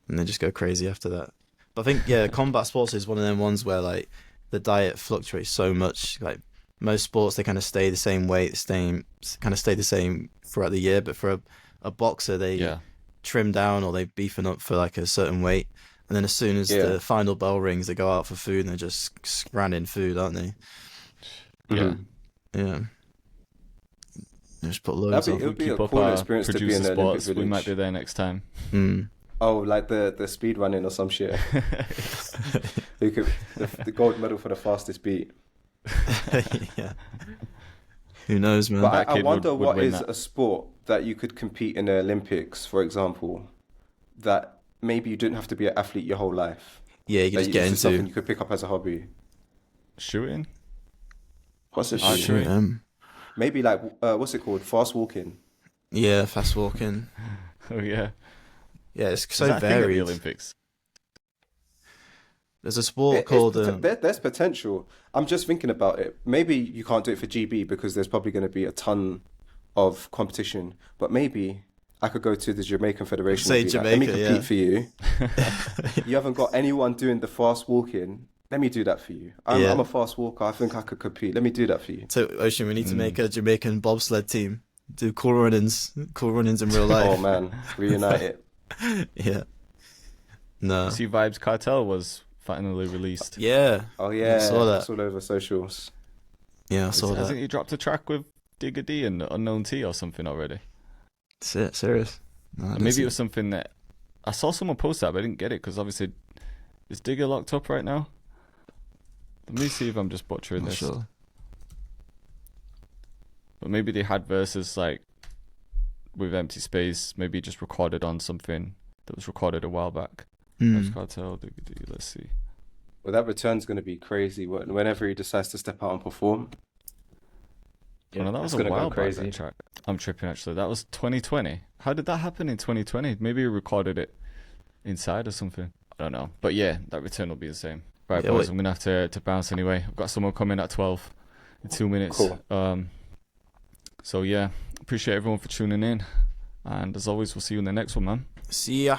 And then just go crazy after that. But I think, yeah, combat sports is one of them ones where like the diet fluctuates so much. Like most sports, they kind of stay the same weight, kind of stay the same throughout the year. But for a boxer, they Yeah. trim down or they beefing up for like a certain weight. And then as soon as Yeah. the final bell rings, they go out for food and they're just scranning food, aren't they? Yeah. Mhm. Yeah. They just put loads It on. would be Keep a up cool our experience to be in producer the Olympic sports. We might be Village. there next time. Mm. Oh, like the speed running or some shit. Who could the gold medal for the fastest beat. Yeah. Who knows, man? But That I kid wonder would what win is that. a sport that you could compete in the Olympics, for example, that maybe you didn't have to be an athlete your whole life. Yeah, you can That just get it's just something into. you could pick up as a hobby. Shooting? What's it? Archery. Shooting? Shoot 'em. Maybe like what's it called? Fast walking. Yeah, fast walking. Oh yeah. Yeah, it's Is so that a thing at the varied. Olympics? There's a sport It's called there's potential. I'm just thinking about it. Maybe you can't do it for GB because there's probably going to be a ton of competition. But maybe I could go to the Jamaican Federation Say and be like, let me Jamaica, compete yeah. for you. You haven't got anyone doing the fast walking. Let me do that for you. Yeah. I'm a fast walker. I think I could compete. Let me do that for you. So Ocean, we need to make a Jamaican bobsled team. Do cool runnings in real life. Oh man, reunite it. Yeah. No. See, Vybz Kartel was finally released. Yeah. Oh yeah, I saw that. it's all over socials. Yeah, I saw Hasn't that. he dropped a track with Digga D and Unknown T or something already? Serious. No, I didn't Maybe see it was something that I saw someone post that, but I didn't get it because obviously is Digga locked up right now? Let me see if I'm just butchering Not this. sure. But maybe they had verses like with Empty Space, maybe just recorded on something that was recorded a while back. Hmm. Vybz Kartel, Digga D, let's see. Well, that return's going to be crazy whenever he decides to step out and perform. Oh, no, that was it's a gonna go while back, crazy. that track. I'm tripping actually. That was 2020. How did that happen in 2020? Maybe he recorded it inside or something. I don't know. But yeah, that return will be the same. Right, Yeah, boys, wait. I'm going to have to bounce anyway. I've got someone coming at 12 in 2 minutes. Cool. So yeah, appreciate everyone for tuning in. And as always, we'll see you in the next one, man. See ya.